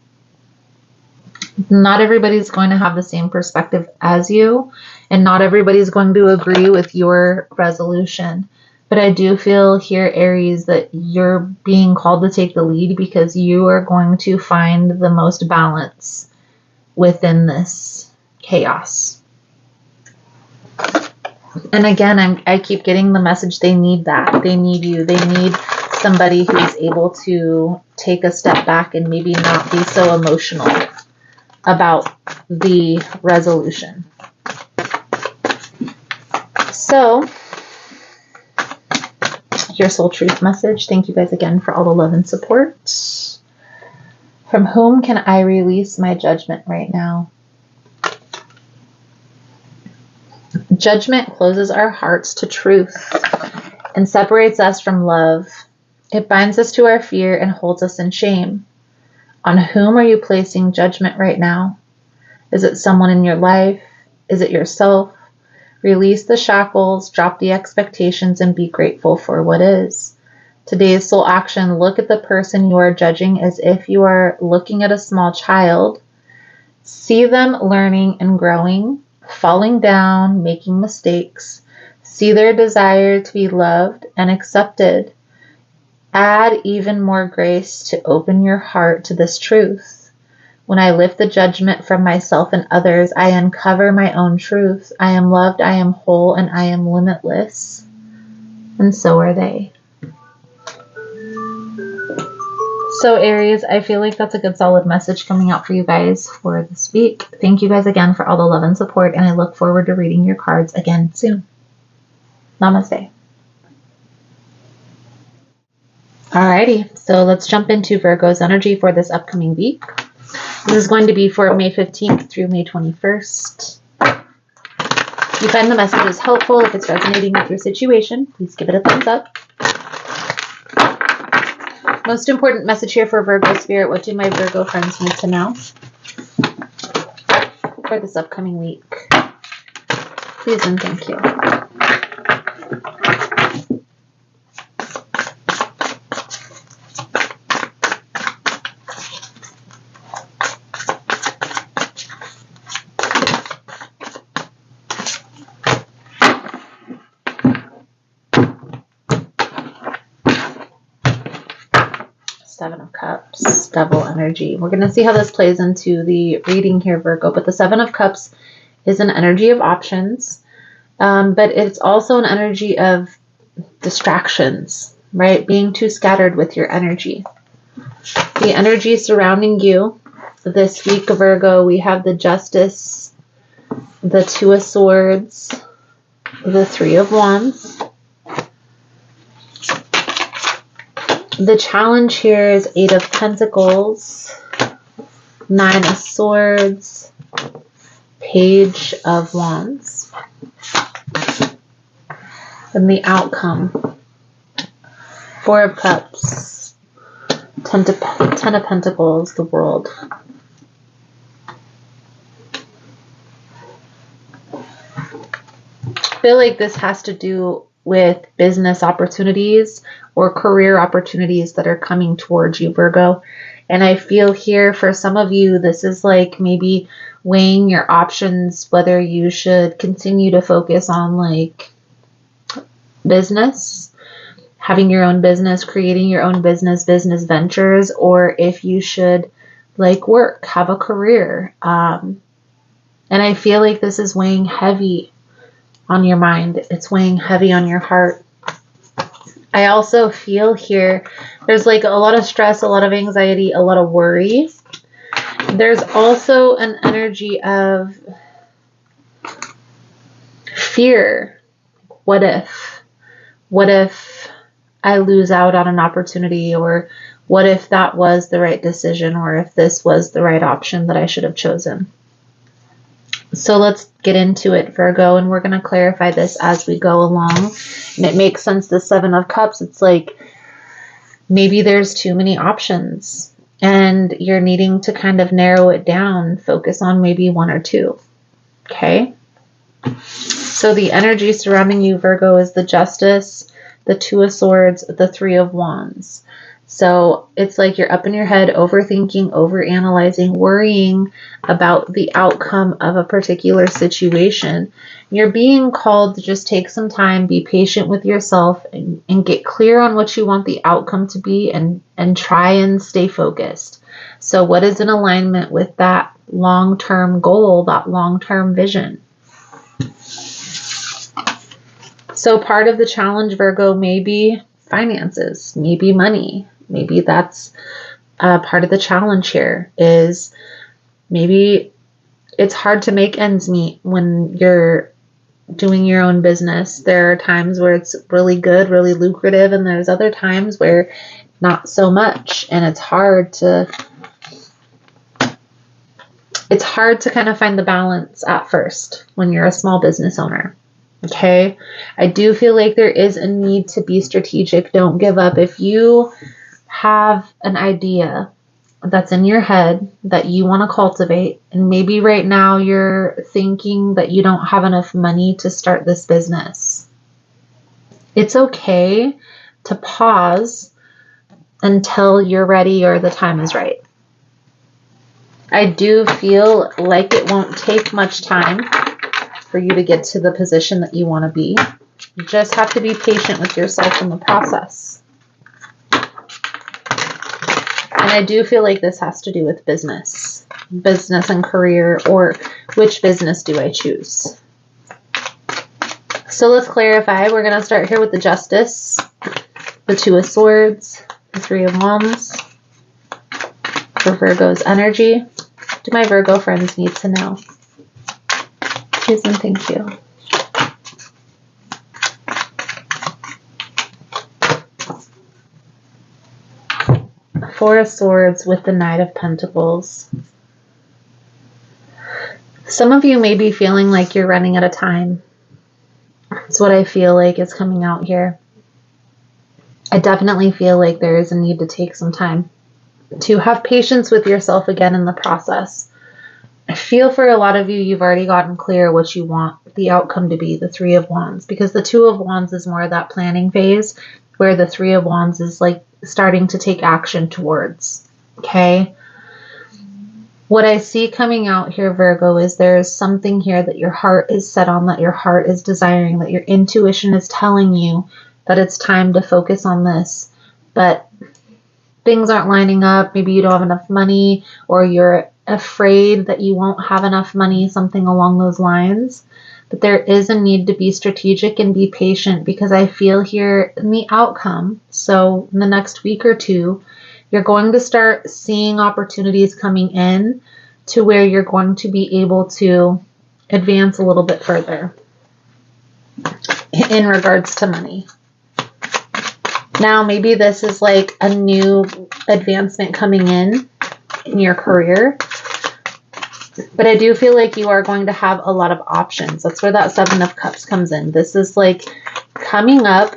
Not everybody's going to have the same perspective as you, and not everybody's going to agree with your resolution. But I do feel here, Aries, that you're being called to take the lead because you are going to find the most balance within this chaos. And again, I keep getting the message they need that. They need you. They need somebody who's able to take a step back and maybe not be so emotional about the resolution. So, your soul truth message. Thank you guys again for all the love and support. From whom can I release my judgment right now? Judgment closes our hearts to truth and separates us from love. It binds us to our fear and holds us in shame. On whom are you placing judgment right now? Is it someone in your life? Is it yourself? Release the shackles, drop the expectations, and be grateful for what is. Today's soul action: look at the person you are judging as if you are looking at a small child. See them learning and growing, falling down, making mistakes. See their desire to be loved and accepted. Add even more grace to open your heart to this truth. When I lift the judgment from myself and others, I uncover my own truth. I am loved, I am whole, and I am limitless. And so are they. So Aries, I feel like that's a good solid message coming out for you guys for this week. Thank you guys again for all the love and support, and I look forward to reading your cards again soon. Namaste. Alrighty, so let's jump into Virgo's energy for this upcoming week. This is going to be for May 15th through May 21st. If you find the messages helpful, if it's resonating with your situation, please give it a thumbs up. Most important message here for Virgo Spirit: what do my Virgo friends need to know for this upcoming week? Please and thank you. Seven of Cups, double energy. We're going to see how this plays into the reading here, Virgo. But the Seven of Cups is an energy of options, but it's also an energy of distractions, right? Being too scattered with your energy. The energy surrounding you this week, Virgo, we have the Justice, the Two of Swords, the Three of Wands. The challenge here is Eight of Pentacles, Nine of Swords, Page of Wands. And the outcome: Four of Cups, Ten of Pentacles, the World. I feel like this has to do with business opportunities or career opportunities that are coming towards you, Virgo. And I feel here for some of you, this is like maybe weighing your options, whether you should continue to focus on like business, having your own business, creating your own business ventures, or if you should like work, have a career. And I feel like this is weighing heavy on your mind. It's weighing heavy on your heart. I also feel here there's like a lot of stress, a lot of anxiety, a lot of worry. There's also an energy of fear. What if? What if I lose out on an opportunity? Or what if that was the right decision? Or if this was the right option that I should have chosen? So let's get into it, Virgo, and we're going to clarify this as we go along. And it makes sense, the Seven of Cups, it's like maybe there's too many options and you're needing to kind of narrow it down, focus on maybe one or two, okay? So the energy surrounding you, Virgo, is the Justice, the Two of Swords, the Three of Wands. So it's like you're up in your head, overthinking, overanalyzing, worrying about the outcome of a particular situation. You're being called to just take some time, be patient with yourself, and get clear on what you want the outcome to be, and try and stay focused. So what is in alignment with that long-term goal, that long-term vision? So part of the challenge, Virgo, may be finances, maybe money. Maybe that's part of the challenge here, is maybe it's hard to make ends meet when you're doing your own business. There are times where it's really good, really lucrative, and there's other times where not so much. And it's hard to kind of find the balance at first when you're a small business owner. Okay. I do feel like there is a need to be strategic. Don't give up. If you have an idea that's in your head that you want to cultivate, and maybe right now you're thinking that you don't have enough money to start this business, it's okay to pause until you're ready or the time is right. I do feel like it won't take much time for you to get to the position that you want to be. You just have to be patient with yourself in the process. And I do feel like this has to do with business and career, or which business do I choose? So let's clarify. We're going to start here with the Justice, the Two of Swords, the Three of Wands for Virgo's energy. Do my Virgo friends need to know? Please and thank you. Four of Swords with the Knight of Pentacles. Some of you may be feeling like you're running out of time. That's what I feel like is coming out here. I definitely feel like there is a need to take some time to have patience with yourself again in the process. I feel for a lot of you, you've already gotten clear what you want the outcome to be, the Three of Wands, because the Two of Wands is more of that planning phase, where the Three of Wands is like starting to take action towards. Okay. What I see coming out here, Virgo, is there's something here that your heart is set on, that your heart is desiring, that your intuition is telling you that it's time to focus on this. But things aren't lining up. Maybe you don't have enough money, or you're afraid that you won't have enough money, something along those lines. But there is a need to be strategic and be patient, because I feel here in the outcome, so in the next week or two, you're going to start seeing opportunities coming in to where you're going to be able to advance a little bit further in regards to money. Now, maybe this is like a new advancement coming in your career. But I do feel like you are going to have a lot of options. That's where that Seven of Cups comes in. This is like coming up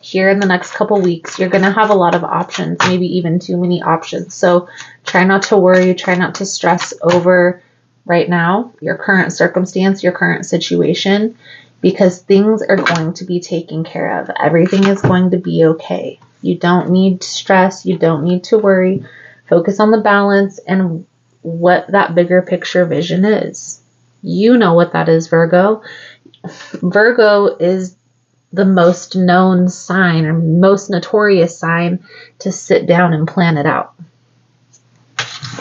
here in the next couple weeks. You're going to have a lot of options, maybe even too many options. So try not to worry, try not to stress over right now your current circumstance, your current situation, because things are going to be taken care of. Everything is going to be okay. You don't need to stress. You don't need to worry. Focus on the balance and what that bigger picture vision is. You know what that is, Virgo. Virgo is the most known sign, or most notorious sign, to sit down and plan it out.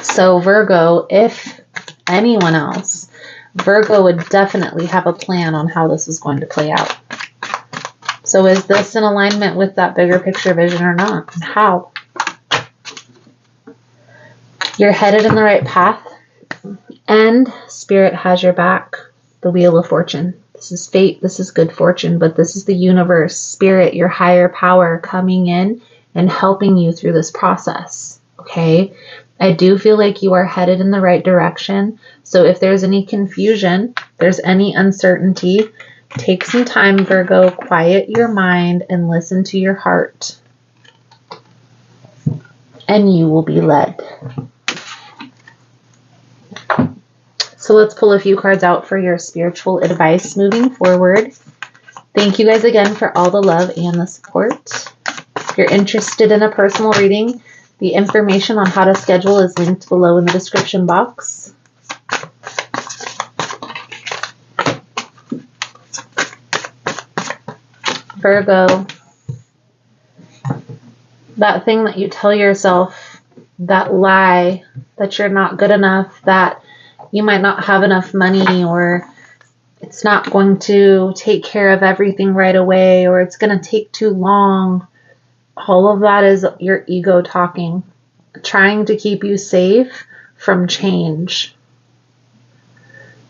So Virgo, if anyone else, Virgo would definitely have a plan on how this is going to play out. So is this in alignment with that bigger picture vision or not? And how? You're headed in the right path, and Spirit has your back. The Wheel of Fortune. This is fate. This is good fortune, but this is the universe, Spirit, your higher power coming in and helping you through this process. Okay. I do feel like you are headed in the right direction. So if there's any confusion, there's any uncertainty, take some time, Virgo, quiet your mind and listen to your heart, and you will be led. So let's pull a few cards out for your spiritual advice moving forward. Thank you guys again for all the love and the support. If you're interested in a personal reading, the information on how to schedule is linked below in the description box. Virgo, that thing that you tell yourself, that lie that you're not good enough, that you might not have enough money, or it's not going to take care of everything right away, or it's going to take too long. All of that is your ego talking, trying to keep you safe from change.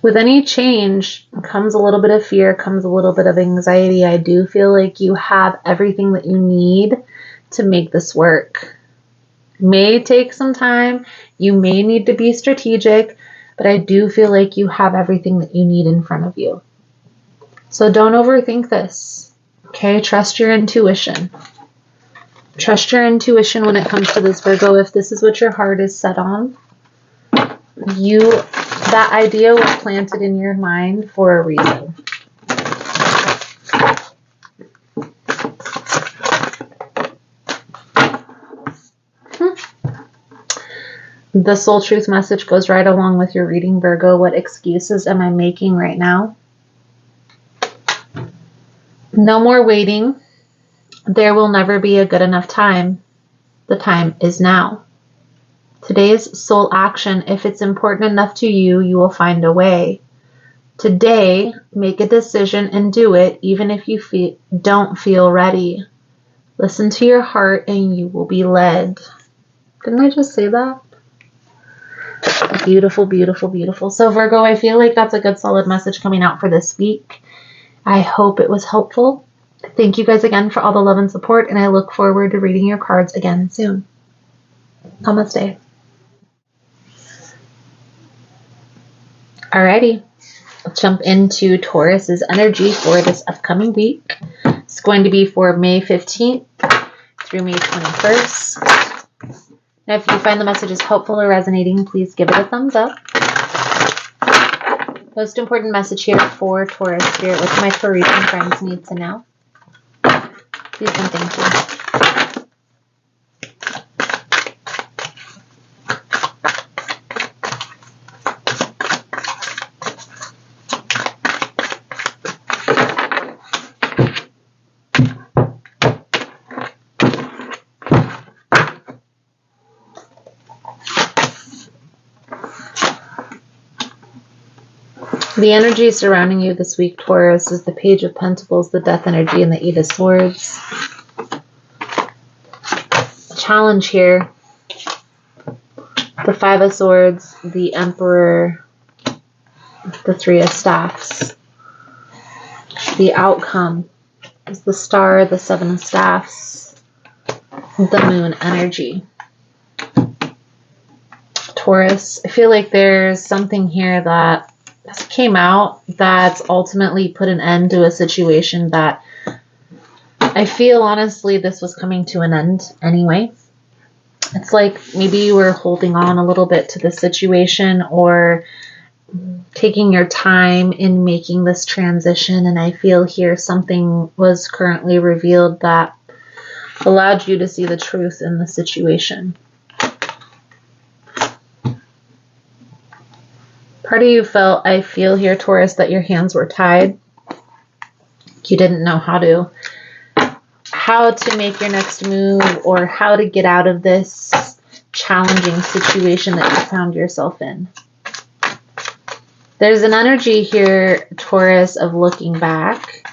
With any change comes a little bit of fear, comes a little bit of anxiety. I do feel like you have everything that you need to make this work. It may take some time. You may need to be strategic, but I do feel like you have everything that you need in front of you. So don't overthink this. Okay? Trust your intuition. Trust your intuition when it comes to this, Virgo. If this is what your heart is set on, that idea was planted in your mind for a reason. The soul truth message goes right along with your reading, Virgo. What excuses am I making right now? No more waiting. There will never be a good enough time. The time is now. Today's soul action, if it's important enough to you, you will find a way. Today, make a decision and do it, even if you don't feel ready. Listen to your heart and you will be led. Didn't I just say that? Beautiful, beautiful, beautiful. So Virgo, I feel like that's a good solid message coming out for this week. I hope it was helpful. Thank you guys again for all the love and support, and I look forward to reading your cards again soon. Namaste. Alrighty, let's jump into Taurus's energy for this upcoming week. It's going to be for May 15th through May 21st. Now, if you find the messages helpful or resonating, please give it a thumbs up. Most important message here for Taurus Spirit, what do my Taurasian friends need to know? Please and thank you. The energy surrounding you this week, Taurus, is the Page of Pentacles, the Death energy, and the Eight of Swords. Challenge here. The Five of Swords, the Emperor, the Three of Staffs. The outcome is the Star, the Seven of Staffs, the Moon energy. Taurus, I feel like there's something here that came out that's ultimately put an end to a situation that I feel honestly this was coming to an end anyway. It's like maybe you were holding on a little bit to the situation or taking your time in making this transition, and I feel here something was currently revealed that allowed you to see the truth in the situation. Part of you I feel here, Taurus, that your hands were tied. You didn't know how to make your next move or how to get out of this challenging situation that you found yourself in. There's an energy here, Taurus, of looking back.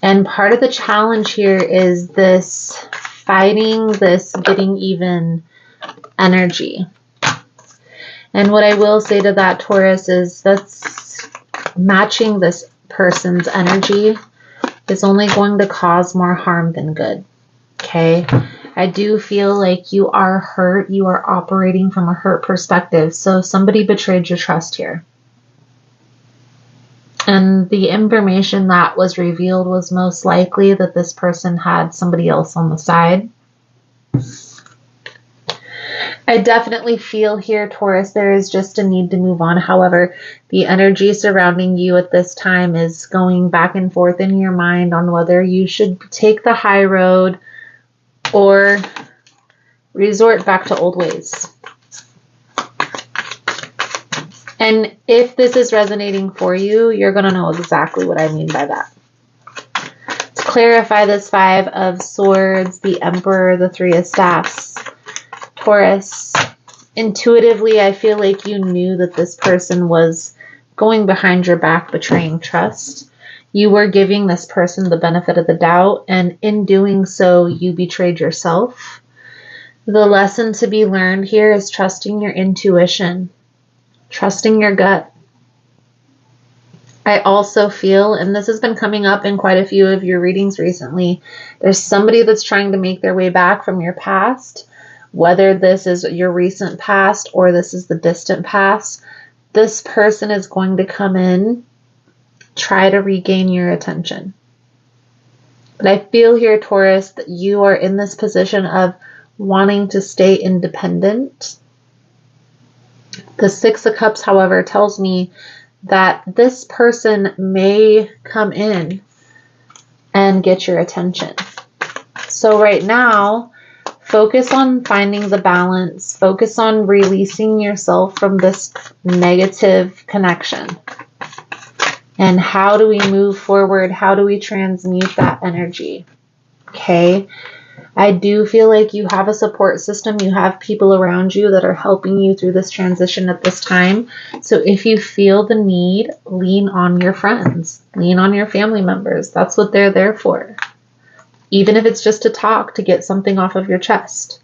And part of the challenge here is this fighting, this getting even energy. And what I will say to that, Taurus, is that's matching this person's energy is only going to cause more harm than good. Okay? I do feel like you are hurt. You are operating from a hurt perspective. So somebody betrayed your trust here. And the information that was revealed was most likely that this person had somebody else on the side. I definitely feel here, Taurus, there is just a need to move on. However, the energy surrounding you at this time is going back and forth in your mind on whether you should take the high road or resort back to old ways. And if this is resonating for you, you're going to know exactly what I mean by that. To clarify this Five of Swords, the Emperor, the Three of Staffs, Taurus, intuitively, I feel like you knew that this person was going behind your back, betraying trust. You were giving this person the benefit of the doubt, and in doing so, you betrayed yourself. The lesson to be learned here is trusting your intuition, trusting your gut. I also feel, and this has been coming up in quite a few of your readings recently, there's somebody that's trying to make their way back from your past. Whether this is your recent past or this is the distant past, this person is going to come in, try to regain your attention. But I feel here, Taurus, that you are in this position of wanting to stay independent. The Six of Cups, however, tells me that this person may come in and get your attention. So right now, focus on finding the balance. Focus on releasing yourself from this negative connection. And how do we move forward? How do we transmute that energy? Okay. I do feel like you have a support system. You have people around you that are helping you through this transition at this time. So if you feel the need, lean on your friends. Lean on your family members. That's what they're there for. Even if it's just to talk, to get something off of your chest.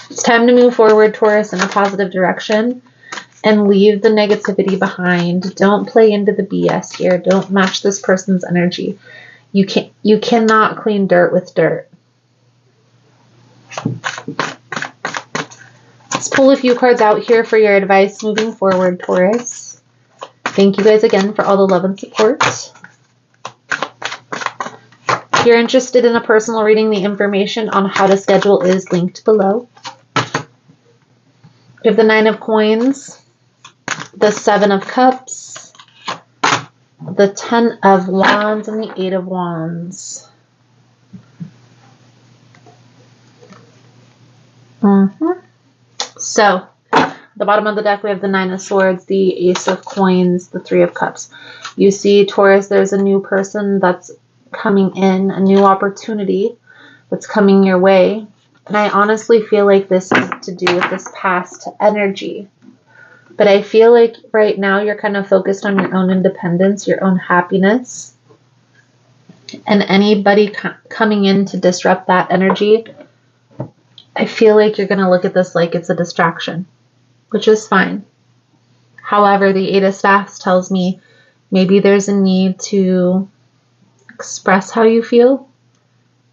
It's time to move forward, Taurus, in a positive direction and leave the negativity behind. Don't play into the BS here. Don't match this person's energy. You cannot clean dirt with dirt. Let's pull a few cards out here for your advice moving forward, Taurus. Thank you guys again for all the love and support. If you're interested in a personal reading, the information on how to schedule is linked below. We have the Nine of Coins, the Seven of Cups, the Ten of Wands, and the Eight of Wands. So, at the bottom of the deck, we have the Nine of Swords, the Ace of Coins, the Three of Cups. You see, Taurus, there's a new person that's coming in, a new opportunity that's coming your way. And I honestly feel like this has to do with this past energy. But I feel like right now you're kind of focused on your own independence, your own happiness. And anybody coming in to disrupt that energy, I feel like you're going to look at this like it's a distraction, which is fine. However, the Eight of Staffs tells me maybe there's a need to express how you feel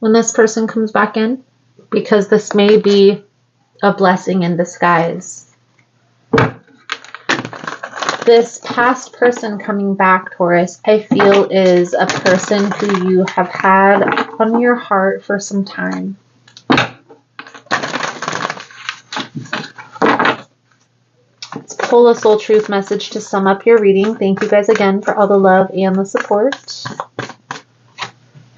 when this person comes back in, because this may be a blessing in disguise. This past person coming back, Taurus, I feel is a person who you have had on your heart for some time. Let's pull a soul truth message to sum up your reading. Thank you guys again for all the love and the support.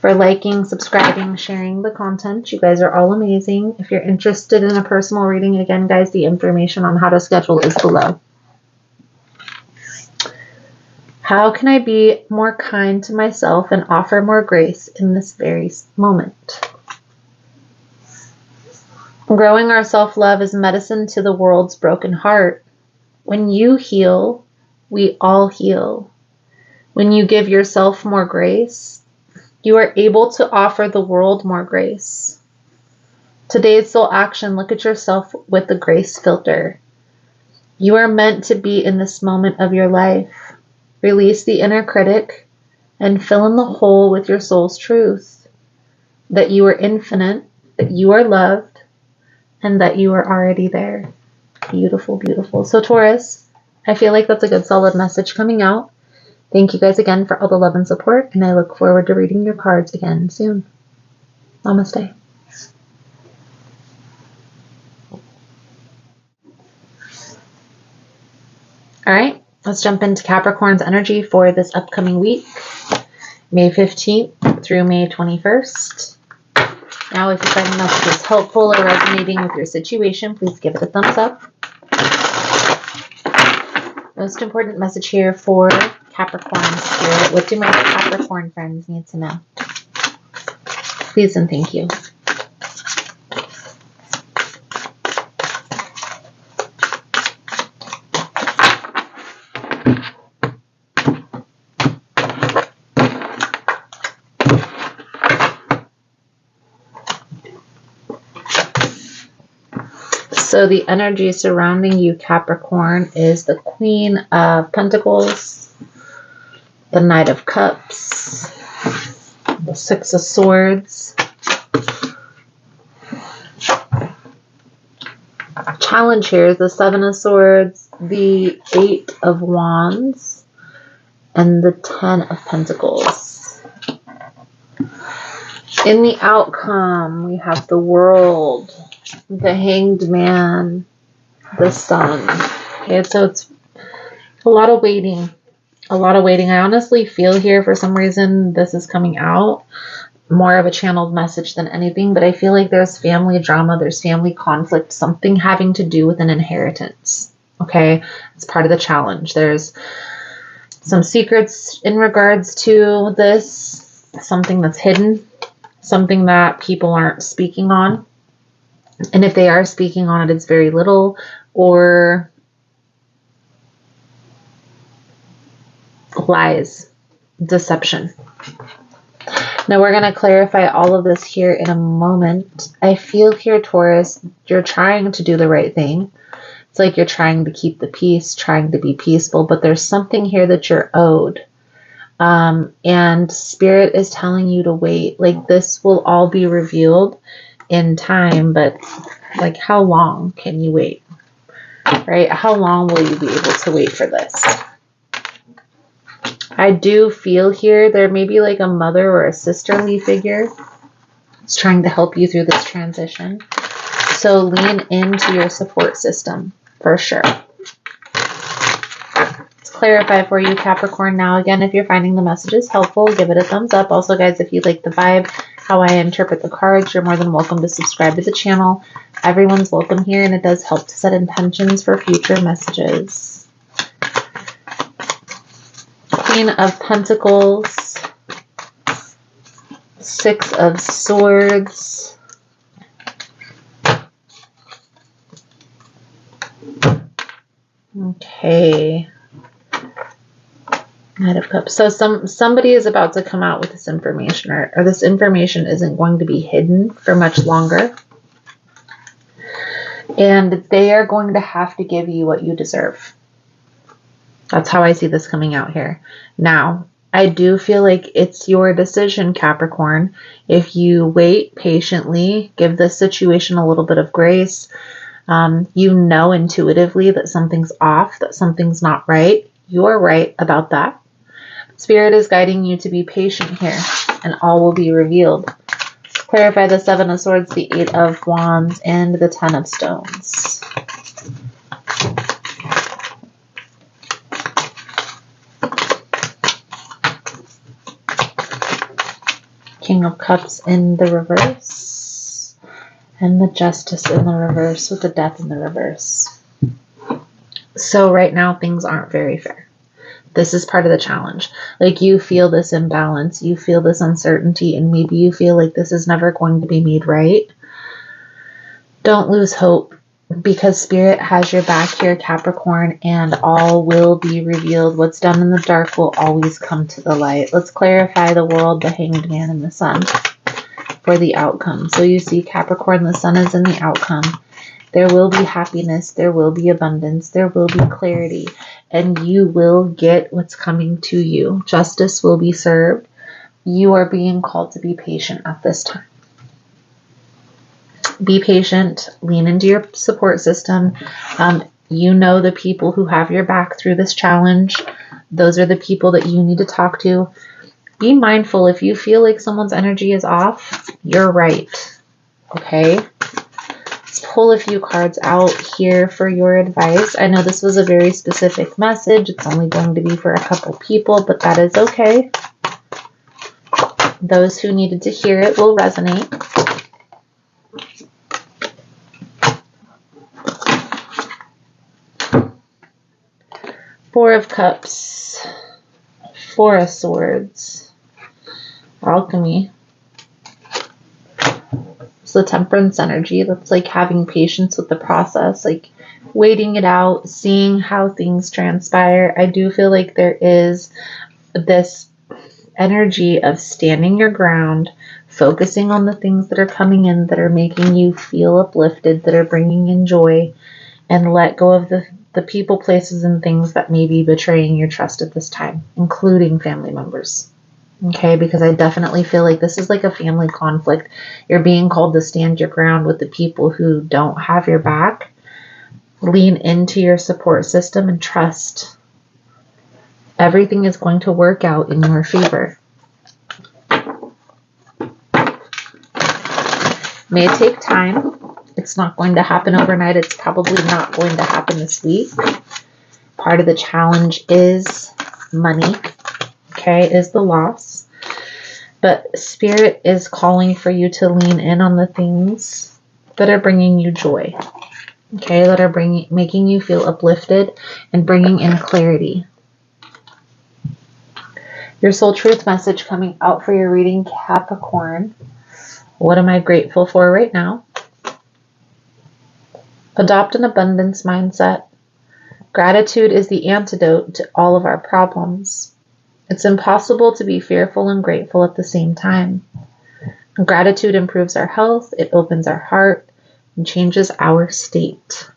For liking, subscribing, sharing the content. You guys are all amazing. If you're interested in a personal reading, again, guys, the information on how to schedule is below. How can I be more kind to myself and offer more grace in this very moment? Growing our self-love is medicine to the world's broken heart. When you heal, we all heal. When you give yourself more grace, you are able to offer the world more grace. Today's soul action, look at yourself with the grace filter. You are meant to be in this moment of your life. Release the inner critic and fill in the hole with your soul's truth. That you are infinite, that you are loved, and that you are already there. Beautiful, beautiful. So Taurus, I feel like that's a good solid message coming out. Thank you guys again for all the love and support, and I look forward to reading your cards again soon. Namaste. All right, let's jump into Capricorn's energy for this upcoming week, May 15th through May 21st. Now, if you find the messages helpful or resonating with your situation, please give it a thumbs up. Most important message here for Capricorn spirit. What do my Capricorn friends need to know? Please and thank you. So the energy surrounding you, Capricorn, is the Queen of Pentacles, the Knight of Cups, the Six of Swords, challenge here is the Seven of Swords, the Eight of Wands, and the Ten of Pentacles. In the outcome, we have the World, the Hanged Man, the Sun. Okay, so it's a lot of waiting. A lot of waiting. I honestly feel here, for some reason, this is coming out more of a channeled message than anything, but I feel like there's family drama, there's family conflict, something having to do with an inheritance. Okay, it's part of the challenge. There's some secrets in regards to this, something that's hidden, something that people aren't speaking on. And if they are speaking on it, it's very little or lies, deception. Now we're going to clarify all of this here in a moment. I feel here, Taurus, you're trying to do the right thing. It's like you're trying to keep the peace, trying to be peaceful, but there's something here that you're owed. And Spirit is telling you to wait. Like, this will all be revealed in time, but like, how long can you wait? Right? How long will you be able to wait for this? I do feel here there may be like a mother or a sisterly figure that's trying to help you through this transition. So lean into your support system for sure. Let's clarify for you, Capricorn. Now, again, if you're finding the messages helpful, give it a thumbs up. Also, guys, if you like the vibe, how I interpret the cards, you're more than welcome to subscribe to the channel. Everyone's welcome here, and it does help to set intentions for future messages. Queen of Pentacles, Six of Swords, okay, Knight of Cups. So somebody is about to come out with this information, or this information isn't going to be hidden for much longer. And they are going to have to give you what you deserve. That's how I see this coming out here. Now, I do feel like it's your decision, Capricorn. If you wait patiently, give this situation a little bit of grace, you know intuitively that something's off, that something's not right. You're right about that. Spirit is guiding you to be patient here, and all will be revealed. Clarify the Seven of Swords, the Eight of Wands, and the Ten of Stones. King of Cups in the reverse, and the Justice in the reverse with the Death in the reverse. So right now things aren't very fair. This is part of the challenge. Like, you feel this imbalance, you feel this uncertainty, and maybe you feel like this is never going to be made right. Don't lose hope, because Spirit has your back here, Capricorn, and all will be revealed. What's done in the dark will always come to the light. Let's clarify the World, the Hanged Man, and the Sun for the outcome. So you see, Capricorn, the Sun is in the outcome. There will be happiness, there will be abundance, there will be clarity, and you will get what's coming to you. Justice will be served. You are being called to be patient at this time. Be patient, lean into your support system. You know the people who have your back through this challenge. Those are the people that you need to talk to. Be mindful, if you feel like someone's energy is off, you're right. Okay? Let's pull a few cards out here for your advice. I know this was a very specific message. It's only going to be for a couple people, but that is okay. Those who needed to hear it will resonate. Four of Cups, Four of Swords, Alchemy. It's the Temperance energy. That's like having patience with the process, like waiting it out, seeing how things transpire. I do feel like there is this energy of standing your ground, focusing on the things that are coming in, that are making you feel uplifted, that are bringing in joy, and let go of the people, places, and things that may be betraying your trust at this time, including family members. Okay, because I definitely feel like this is like a family conflict. You're being called to stand your ground with the people who don't have your back. Lean into your support system and trust. Everything is going to work out in your favor. May take time. It's not going to happen overnight. It's probably not going to happen this week. Part of the challenge is money, okay, is the loss. But Spirit is calling for you to lean in on the things that are bringing you joy, okay, that are making you feel uplifted and bringing in clarity. Your soul truth message coming out for your reading, Capricorn. What am I grateful for right now? Adopt an abundance mindset. Gratitude is the antidote to all of our problems. It's impossible to be fearful and grateful at the same time. Gratitude improves our health, it opens our heart, and changes our state.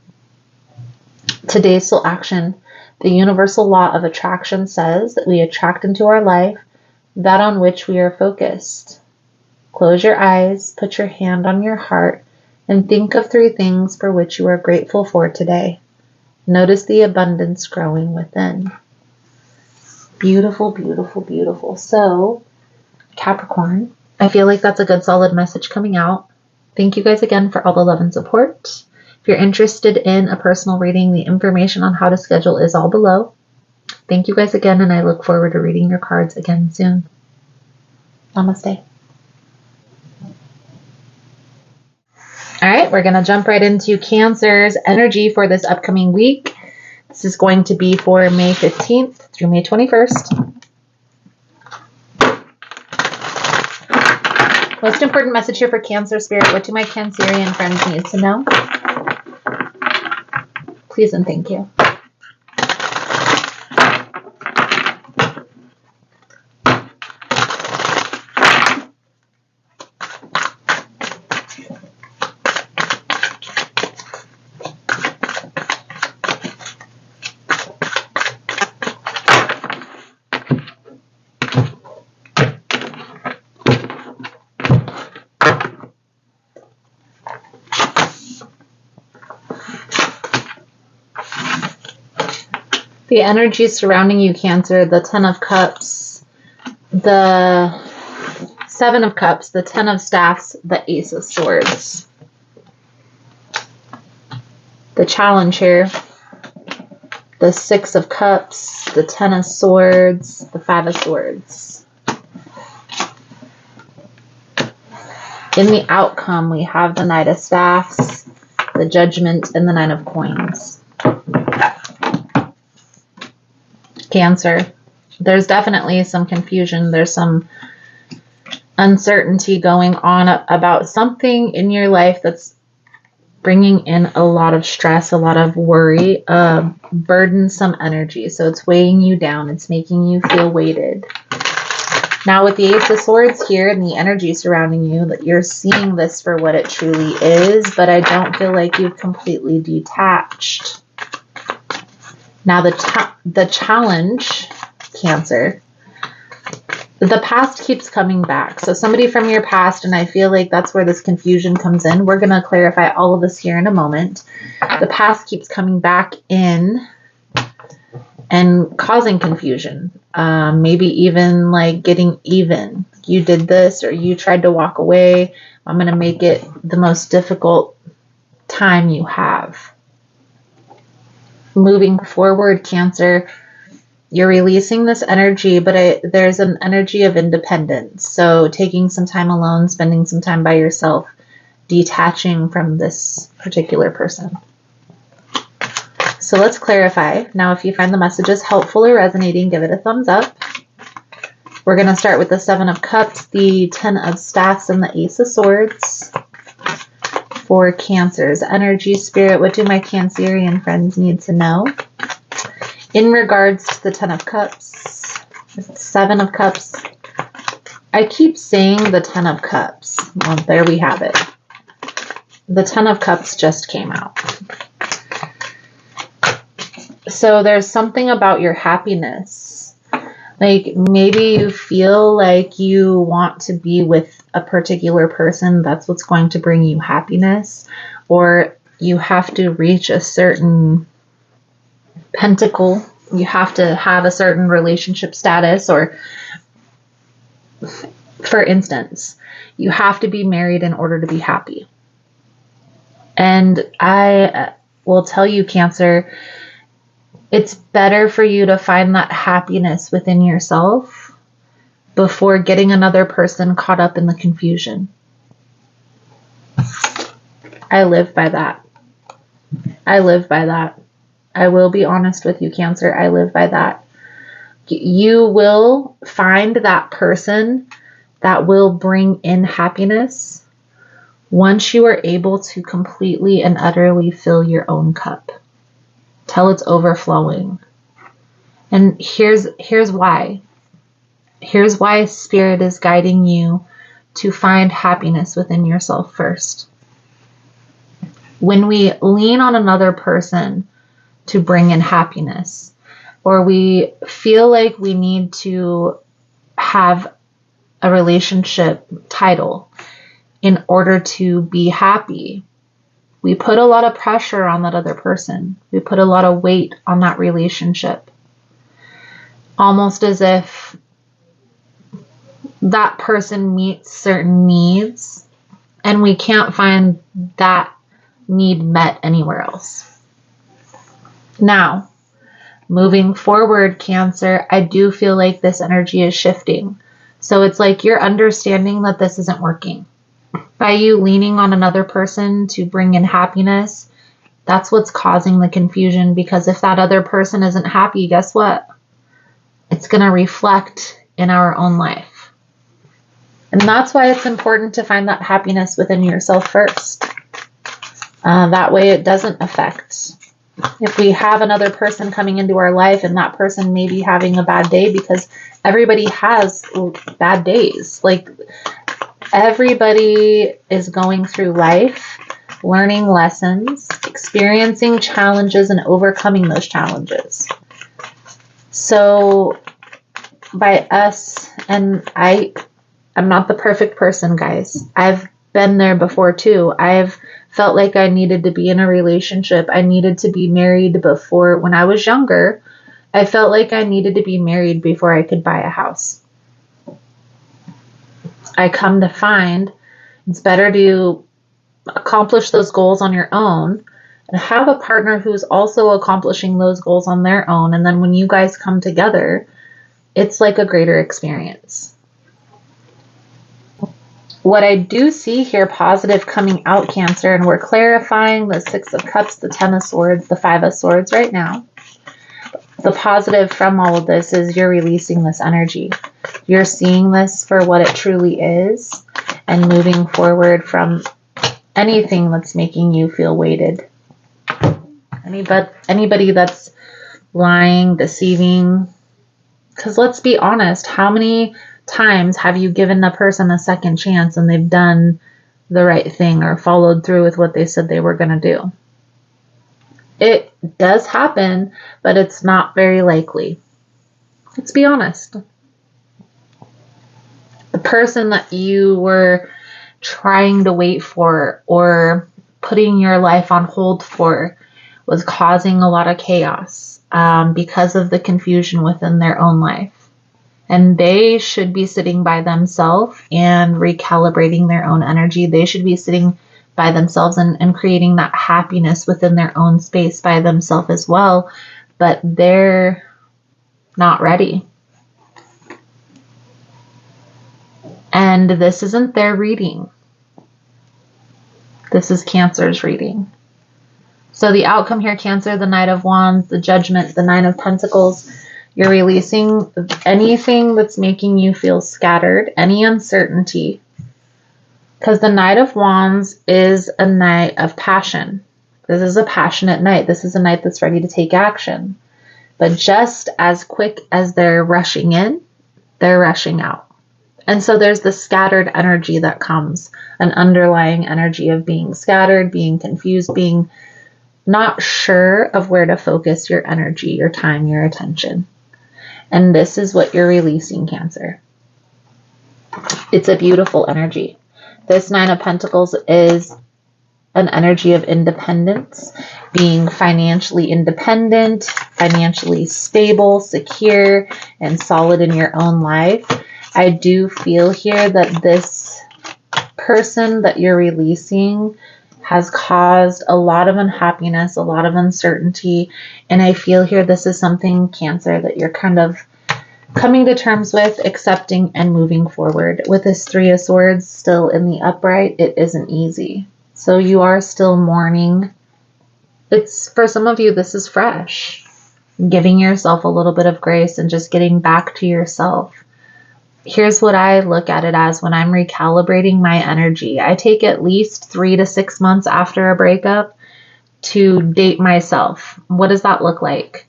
Today's soul action. The universal law of attraction says that we attract into our life that on which we are focused. Close your eyes, put your hand on your heart, and think of 3 things for which you are grateful for today. Notice the abundance growing within. Beautiful, beautiful, beautiful. So, Capricorn, I feel like that's a good solid message coming out. Thank you guys again for all the love and support. If you're interested in a personal reading, the information on how to schedule is all below. Thank you guys again, and I look forward to reading your cards again soon. Namaste. All right, we're going to jump right into Cancer's energy for this upcoming week. This is going to be for May 15th through May 21st. Most important message here for Cancer Spirit. What do my Cancerian friends need to know? Please and thank you. The energy surrounding you, Cancer, the 10 of Cups, the 7 of Cups, the 10 of Staffs, the Ace of Swords. The challenge here, the 6 of Cups, the 10 of Swords, the 5 of Swords. In the outcome, we have the Knight of Staffs, the Judgment, and the 9 of Coins. Cancer, there's definitely some confusion. There's some uncertainty going on about something in your life that's bringing in a lot of stress, a lot of worry, burdensome energy. So it's weighing you down. It's making you feel weighted. Now with the Ace of Swords here and the energy surrounding you, that you're seeing this for what it truly is, but I don't feel like you've completely detached. Now the challenge, Cancer, the past keeps coming back. So somebody from your past, and I feel like that's where this confusion comes in. We're going to clarify all of this here in a moment. The past keeps coming back in and causing confusion. Maybe even like getting even. You did this or you tried to walk away. I'm going to make it the most difficult time you have. Moving forward, Cancer, you're releasing this energy, but there's an energy of independence. So taking some time alone, spending some time by yourself, detaching from this particular person. So let's clarify. Now, if you find the messages helpful or resonating, give it a thumbs up. We're going to start with the 7 of Cups, the 10 of Staffs, and the Ace of Swords. For Cancer's energy, Spirit, what do my Cancerian friends need to know? In regards to the 10 of Cups, 7 of Cups, I keep saying the 10 of Cups. Well, there we have it. The 10 of Cups just came out. So there's something about your happiness. Like maybe you feel like you want to be with a particular person. That's what's going to bring you happiness. Or you have to reach a certain pentacle. You have to have a certain relationship status. Or for instance, you have to be married in order to be happy. And I will tell you, Cancer, it's better for you to find that happiness within yourself before getting another person caught up in the confusion. I live by that. I live by that. I will be honest with you, Cancer. I live by that. You will find that person that will bring in happiness once you are able to completely and utterly fill your own cup till it's overflowing. And here's why. Here's why Spirit is guiding you to find happiness within yourself first. When we lean on another person to bring in happiness, or we feel like we need to have a relationship title in order to be happy, we put a lot of pressure on that other person. We put a lot of weight on that relationship. Almost as if that person meets certain needs and we can't find that need met anywhere else. Now, moving forward, Cancer, I do feel like this energy is shifting. So it's like you're understanding that this isn't working. By you leaning on another person to bring in happiness, that's what's causing the confusion, because if that other person isn't happy, guess what? It's going to reflect in our own life. And that's why it's important to find that happiness within yourself first. That way it doesn't affect. If we have another person coming into our life and that person may be having a bad day, because everybody has bad days. Like everybody is going through life, learning lessons, experiencing challenges, and overcoming those challenges. So by us, and I'm not the perfect person, guys. I've been there before too. I've felt like I needed to be in a relationship. I needed to be married before. When I was younger, I felt like I needed to be married before I could buy a house. I come to find it's better to accomplish those goals on your own and have a partner who's also accomplishing those goals on their own. And then when you guys come together, it's like a greater experience. What I do see here positive coming out, Cancer, and we're clarifying the 6 of Cups, the 10 of Swords, the 5 of Swords right now. The positive from all of this is you're releasing this energy. You're seeing this for what it truly is and moving forward from anything that's making you feel weighted. Anybody that's lying, deceiving. Because let's be honest, how many times have you given a person a second chance and they've done the right thing or followed through with what they said they were going to do? It does happen, but it's not very likely. Let's be honest. The person that you were trying to wait for or putting your life on hold for was causing a lot of chaos because of the confusion within their own life. And they should be sitting by themselves and recalibrating their own energy. They should be sitting by themselves and creating that happiness within their own space by themselves as well, but they're not ready. And this isn't their reading. This is Cancer's reading. So the outcome here, Cancer, the Knight of Wands, the Judgment, the Nine of Pentacles, you're releasing anything that's making you feel scattered, any uncertainty. Because the Knight of Wands is a knight of passion. This is a passionate knight. This is a knight that's ready to take action. But just as quick as they're rushing in, they're rushing out. And so there's the scattered energy that comes, an underlying energy of being scattered, being confused, being not sure of where to focus your energy, your time, your attention. And this is what you're releasing, Cancer. It's a beautiful energy. This Nine of Pentacles is an energy of independence, being financially independent, financially stable, secure, and solid in your own life. I do feel here that this person that you're releasing has caused a lot of unhappiness, a lot of uncertainty. And I feel here this is something, Cancer, that you're kind of coming to terms with, accepting, and moving forward. With this Three of Swords still in the upright, it isn't easy. So you are still mourning. It's, for some of you, this is fresh. Giving yourself a little bit of grace and just getting back to yourself. Here's what I look at it as when I'm recalibrating my energy. I take at least 3 to 6 months after a breakup to date myself. What does that look like?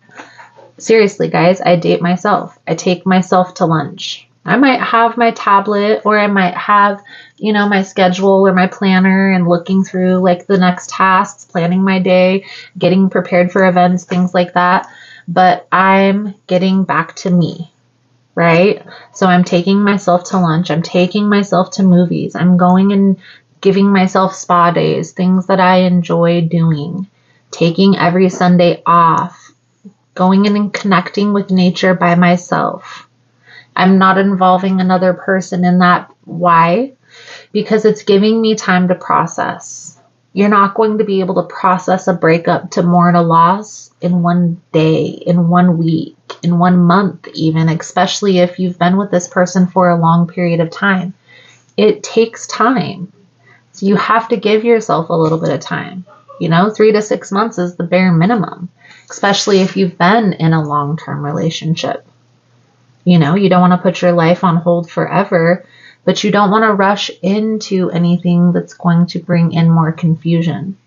Seriously, guys, I date myself. I take myself to lunch. I might have my tablet, or I might have, my schedule or my planner and looking through like the next tasks, planning my day, getting prepared for events, things like that. But I'm getting back to me, right? So I'm taking myself to lunch. I'm taking myself to movies. I'm going and giving myself spa days, things that I enjoy doing, taking every Sunday off, going in and connecting with nature by myself. I'm not involving another person in that. Why? Because it's giving me time to process. You're not going to be able to process a breakup, to mourn a loss in one day, in 1 week, in 1 month even, especially if you've been with this person for a long period of time. It takes time. So you have to give yourself a little bit of time. 3 to 6 months is the bare minimum, especially if you've been in a long-term relationship. You don't want to put your life on hold forever, but you don't want to rush into anything that's going to bring in more confusion,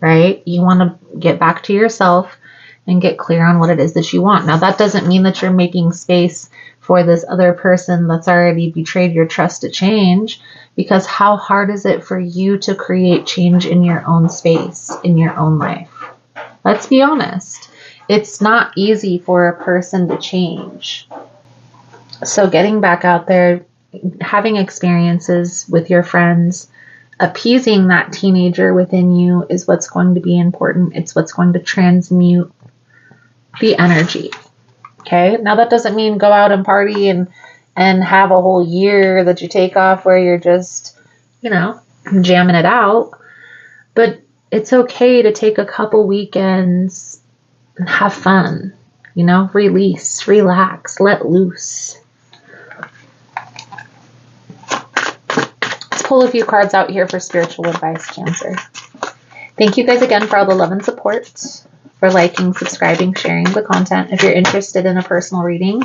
right? You want to get back to yourself and get clear on what it is that you want. Now, that doesn't mean that you're making space for this other person that's already betrayed your trust to change, because how hard is it for you to create change in your own space, in your own life? Let's be honest. It's not easy for a person to change. So getting back out there, having experiences with your friends, appeasing that teenager within you is what's going to be important. It's what's going to transmute the energy. Okay. Now that doesn't mean go out and party and have a whole year that you take off where you're just, jamming it out. But it's okay to take a couple weekends and have fun, release, relax, let loose. Let's pull a few cards out here for spiritual advice, Cancer. Thank you guys again for all the love and support, for liking, subscribing, sharing the content. If you're interested in a personal reading,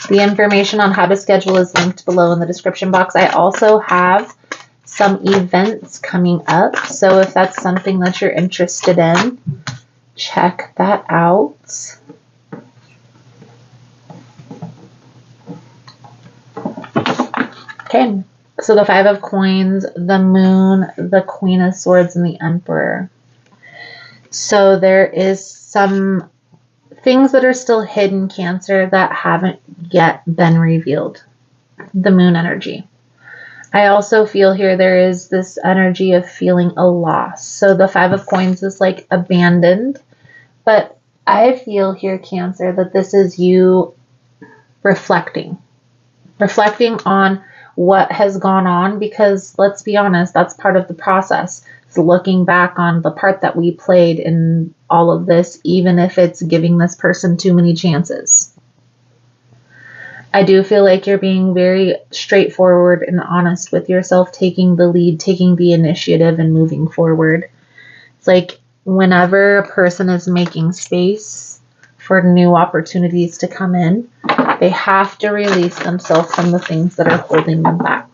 the information on how to schedule is linked below in the description box. I also have some events coming up, so if that's something that you're interested in, check that out. Okay, so the Five of Coins, the Moon, the Queen of Swords, and the Emperor. So there is some things that are still hidden, Cancer, that haven't yet been revealed. The Moon energy. I also feel here there is this energy of feeling a loss. So the Five of Coins is like abandoned. But I feel here, Cancer, that this is you reflecting on what has gone on, because let's be honest, that's part of the process. It's looking back on the part that we played in all of this, even if it's giving this person too many chances. I do feel like you're being very straightforward and honest with yourself, taking the lead, taking the initiative, and moving forward. It's like whenever a person is making space for new opportunities to come in, they have to release themselves from the things that are holding them back.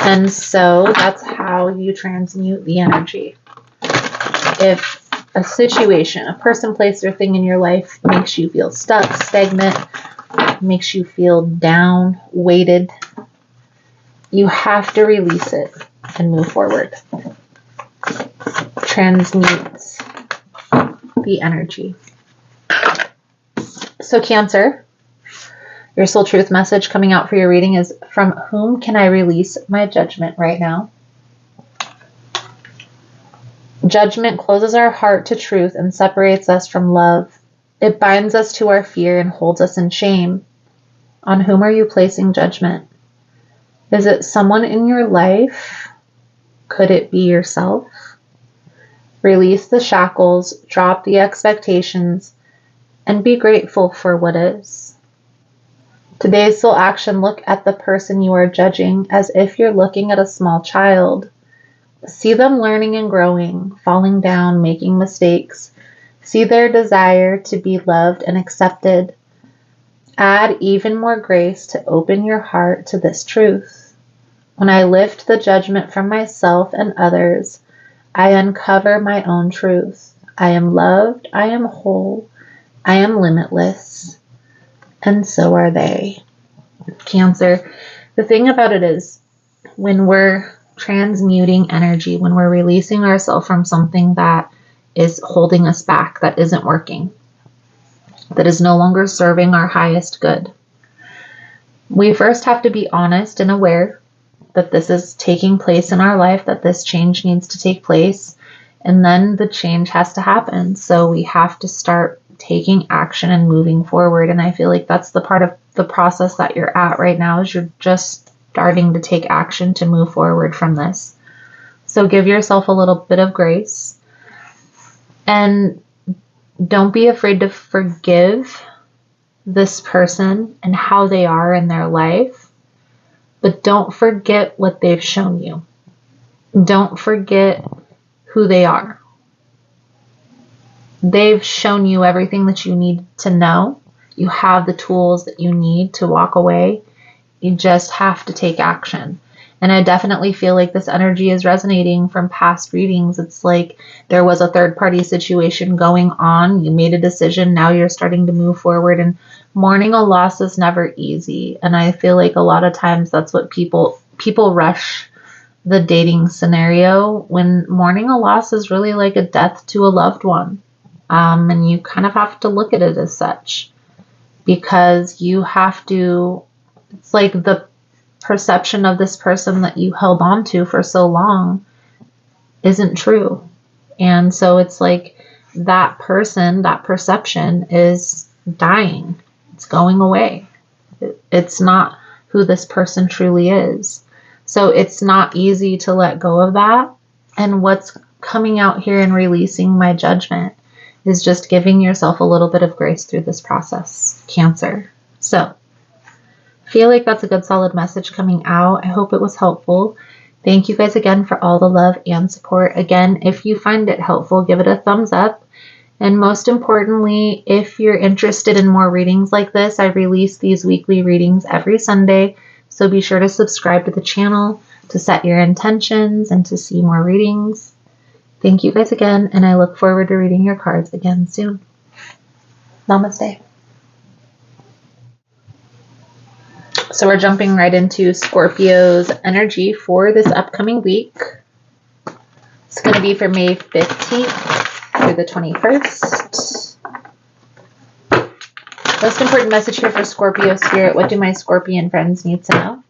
And so that's how you transmute the energy. If a situation, a person, place, or thing in your life makes you feel stuck, stagnant, makes you feel down, weighted, you have to release it and move forward. Transmutes the energy. So Cancer, your soul truth message coming out for your reading is, from whom can I release my judgment right now? Judgment closes our heart to truth and separates us from love. It binds us to our fear and holds us in shame. On whom are you placing judgment? Is it someone in your life? Could it be yourself? Release the shackles, drop the expectations, and be grateful for what is. Today's soul action, look at the person you are judging as if you're looking at a small child. See them learning and growing, falling down, making mistakes. See their desire to be loved and accepted. Add even more grace to open your heart to this truth. When I lift the judgment from myself and others, I uncover my own truth. I am loved, I am whole, I am limitless, and so are they. Cancer, the thing about it is, when we're transmuting energy, when we're releasing ourselves from something that is holding us back, that isn't working, that is no longer serving our highest good, we first have to be honest and aware that this is taking place in our life, that this change needs to take place, and then the change has to happen. So we have to start taking action and moving forward. And I feel like that's the part of the process that you're at right now, is you're just starting to take action to move forward from this. So give yourself a little bit of grace, and don't be afraid to forgive this person and how they are in their life, but don't forget what they've shown you. Don't forget who they are. They've shown you everything that you need to know. You have the tools that you need to walk away. You just have to take action. And I definitely feel like this energy is resonating from past readings. It's like there was a third party situation going on. You made a decision. Now you're starting to move forward. And mourning a loss is never easy. And I feel like a lot of times that's what people rush the dating scenario, when mourning a loss is really like a death to a loved one. And you kind of have to look at it as such, because you have to, it's like the perception of this person that you held on to for so long isn't true. And so it's like that person, that perception is dying. It's going away. It's not who this person truly is. So it's not easy to let go of that. And what's coming out here and releasing my judgment is just giving yourself a little bit of grace through this process, Cancer. So I feel like that's a good solid message coming out. I hope it was helpful. Thank you guys again for all the love and support. Again, if you find it helpful, give it a thumbs up. And most importantly, if you're interested in more readings like this, I release these weekly readings every Sunday. So be sure to subscribe to the channel to set your intentions and to see more readings. Thank you guys again, and I look forward to reading your cards again soon. Namaste. So we're jumping right into Scorpio's energy for this upcoming week. It's going to be from May 15th through the 21st. Most important message here for Scorpio Spirit. What do my Scorpion friends need to know?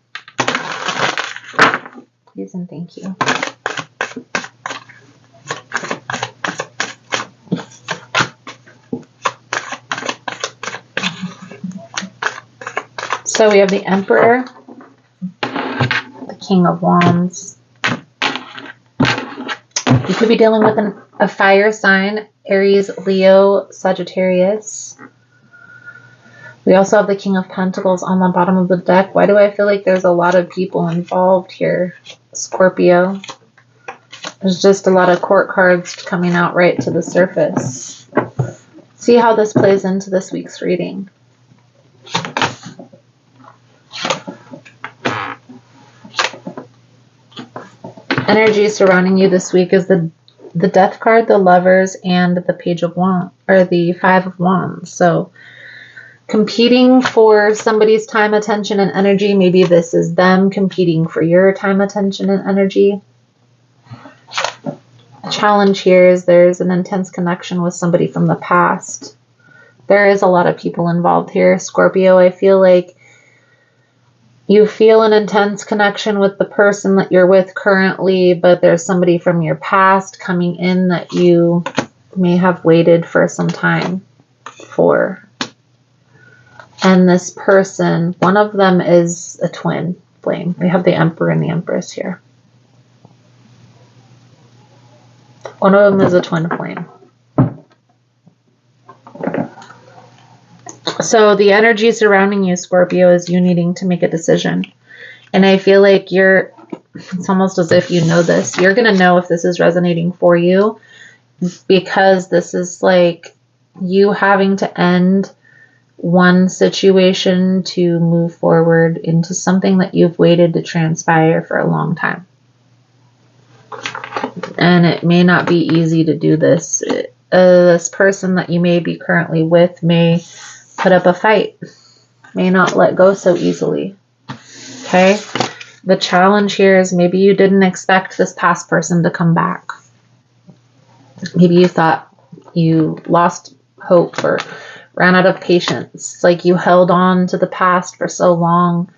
Please and thank you. So we have the Emperor, the King of Wands, the You could be dealing with a fire sign, Aries, Leo, Sagittarius. We also have the King of Pentacles on the bottom of the deck. Why do I feel like there's a lot of people involved here, Scorpio? There's just a lot of court cards coming out right to the surface. See how this plays into this week's reading. Energy surrounding you this week is the Death card, the Lovers, and the Page of Wands, or the Five of Wands. So competing for somebody's time, attention, and energy. Maybe this is them competing for your time, attention, and energy. A challenge here is there's an intense connection with somebody from the past. There is a lot of people involved here, Scorpio. I feel like you feel an intense connection with the person that you're with currently, but there's somebody from your past coming in that you may have waited for some time for. And this person, one of them is a twin flame. We have the Emperor and the Empress here. One of them is a twin flame. So the energy surrounding you, Scorpio, is you needing to make a decision. And I feel like it's almost as if you know this. You're going to know if this is resonating for you, because this is like you having to end one situation to move forward into something that you've waited to transpire for a long time. And it may not be easy to do this. This person that you may be currently with may put up a fight, may not let go so easily. Okay? The challenge here is maybe you didn't expect this past person to come back. Maybe you thought you lost hope or ran out of patience. It's like you held on to the past for so long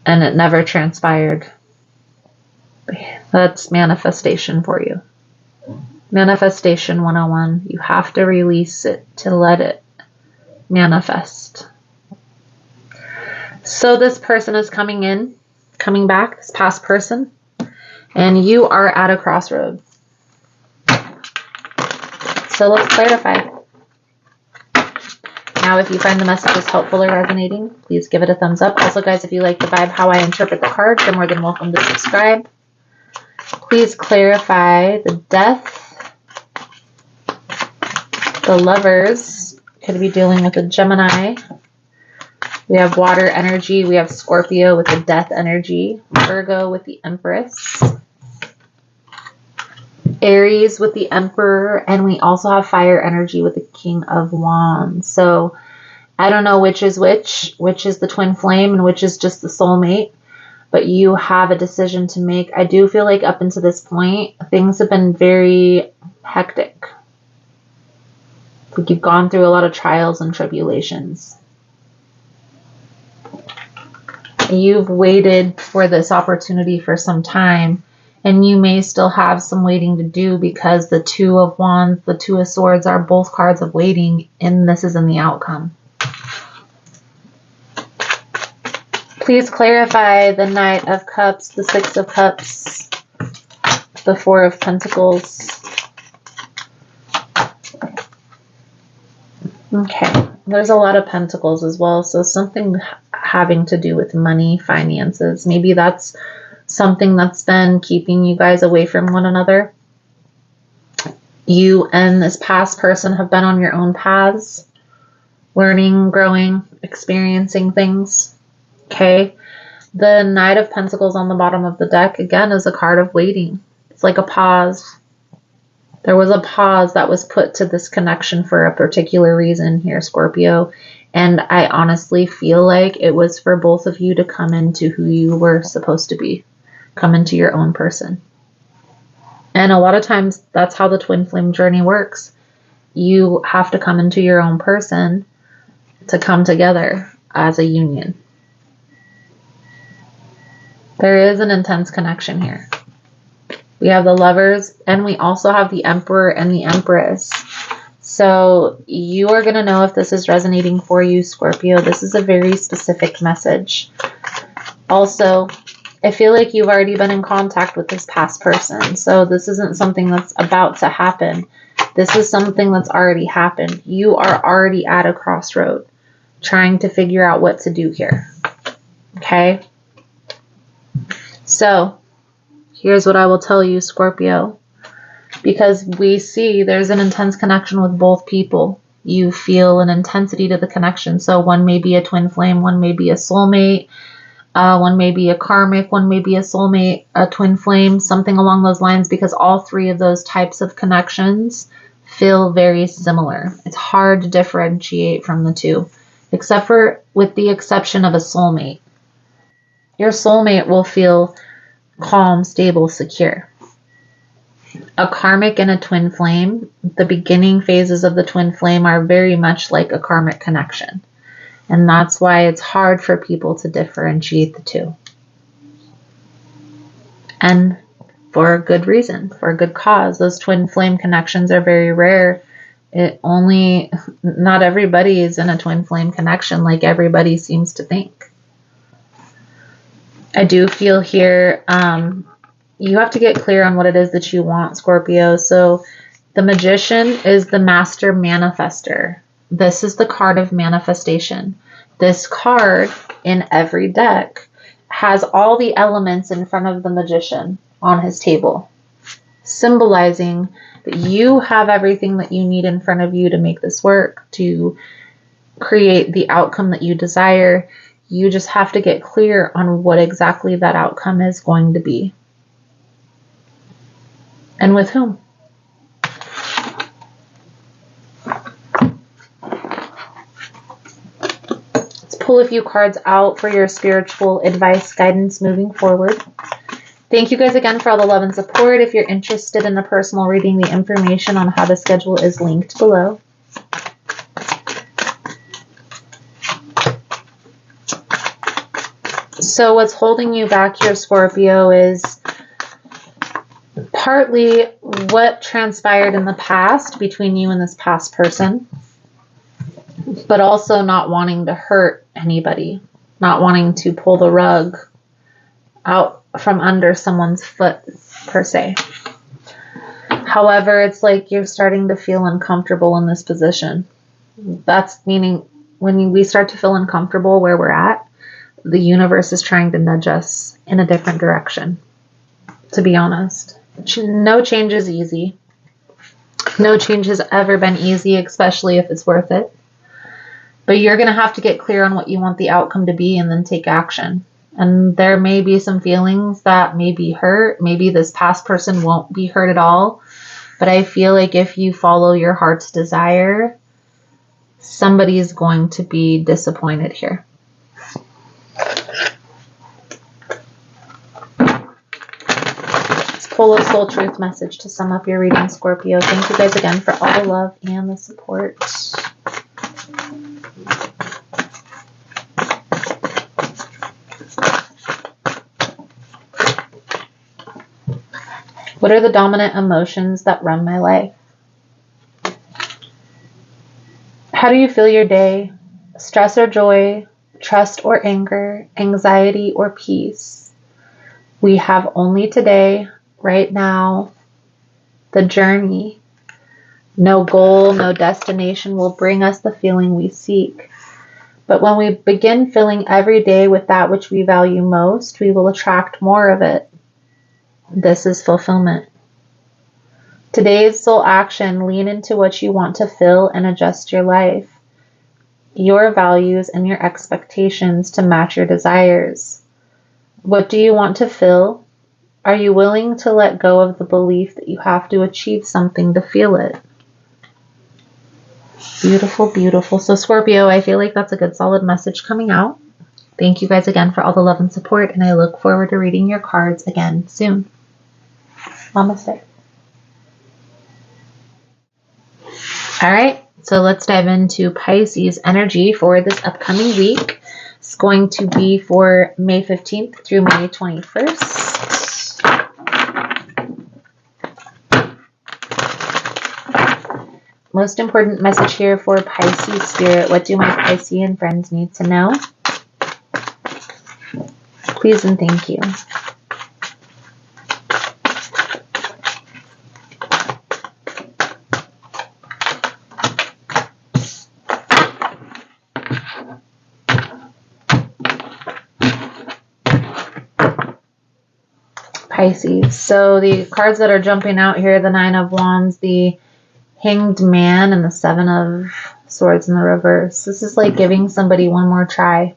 and it never transpired. That's manifestation for you. Manifestation 101. You have to release it to let it manifest. So this person is coming back, this past person, and you are at a crossroad. So let's clarify. Now, if you find the messages helpful or resonating, please give it a thumbs up. Also, guys, if you like the vibe, how I interpret the cards, you're more than welcome to subscribe. Please clarify the Death, the Lovers, could be dealing with a Gemini. We have water energy. We have Scorpio with the Death energy. Virgo with the Empress. Aries with the Emperor. And we also have fire energy with the King of Wands. So I don't know which is the twin flame and which is just the soulmate. But you have a decision to make. I do feel like up until this point, things have been very hectic. Like you've gone through a lot of trials and tribulations. You've waited for this opportunity for some time, and you may still have some waiting to do because the Two of Wands, the Two of Swords are both cards of waiting, and this is in the outcome. Please clarify the Knight of Cups, the Six of Cups, the Four of Pentacles. Okay, there's a lot of pentacles as well, so something having to do with money, finances. Maybe that's something that's been keeping you guys away from one another. You and this past person have been on your own paths, learning, growing, experiencing things. Okay, the Knight of Pentacles on the bottom of the deck, again, is a card of waiting. It's like a pause. There was a pause that was put to this connection for a particular reason here, Scorpio. And I honestly feel like it was for both of you to come into who you were supposed to be. Come into your own person. And a lot of times, that's how the twin flame journey works. You have to come into your own person to come together as a union. There is an intense connection here. We have the Lovers, and we also have the Emperor and the Empress. So you are going to know if this is resonating for you, Scorpio. This is a very specific message. Also, I feel like you've already been in contact with this past person. So this isn't something that's about to happen. This is something that's already happened. You are already at a crossroad trying to figure out what to do here. Okay? So here's what I will tell you, Scorpio. Because we see there's an intense connection with both people. You feel an intensity to the connection. So one may be a twin flame, one may be a soulmate, one may be a karmic, one may be a soulmate, a twin flame, something along those lines, because all three of those types of connections feel very similar. It's hard to differentiate from the two, except for with the exception of a soulmate. Your soulmate will feel calm, stable, secure. A karmic and a twin flame, the beginning phases of the twin flame are very much like a karmic connection. And that's why it's hard for people to differentiate the two. And for a good reason, for a good cause. Those twin flame connections are very rare. Not everybody is in a twin flame connection like everybody seems to think. I do feel here, you have to get clear on what it is that you want, Scorpio. So the Magician is the master manifester. This is the card of manifestation. This card in every deck has all the elements in front of the Magician on his table, symbolizing that you have everything that you need in front of you to make this work, to create the outcome that you desire. You just have to get clear on what exactly that outcome is going to be. And with whom? Let's pull a few cards out for your spiritual advice, guidance moving forward. Thank you guys again for all the love and support. If you're interested in a personal reading, the information on how to schedule is linked below. So what's holding you back here, Scorpio, is partly what transpired in the past between you and this past person, but also not wanting to hurt anybody, not wanting to pull the rug out from under someone's foot, per se. However, it's like you're starting to feel uncomfortable in this position. That's meaning when we start to feel uncomfortable where we're at, the universe is trying to nudge us in a different direction, to be honest. No change is easy. No change has ever been easy, especially if it's worth it. But you're going to have to get clear on what you want the outcome to be and then take action. And there may be some feelings that may be hurt. Maybe this past person won't be hurt at all. But I feel like if you follow your heart's desire, somebody is going to be disappointed here. Pull a soul truth message to sum up your reading, Scorpio. Thank you guys again for all the love and the support. What are the dominant emotions that run my life? How do you feel your day? Stress or joy? Trust or anger? Anxiety or peace? We have only today. Right now, the journey, no goal, no destination will bring us the feeling we seek. But when we begin filling every day with that which we value most, we will attract more of it. This is fulfillment. Today's soul action, lean into what you want to fill and adjust your life, your values and your expectations to match your desires. What do you want to fill? Are you willing to let go of the belief that you have to achieve something to feel it? Beautiful, beautiful. So Scorpio, I feel like that's a good solid message coming out. Thank you guys again for all the love and support, and I look forward to reading your cards again soon. Namaste. All right, so let's dive into Pisces energy for this upcoming week. It's going to be for May 15th through May 21st. Most important message here for Pisces spirit. What do my Piscean friends need to know? Please and thank you. Pisces. So the cards that are jumping out here, the Nine of Wands, the Hanged Man, and the Seven of Swords in the reverse. This is like giving somebody one more try.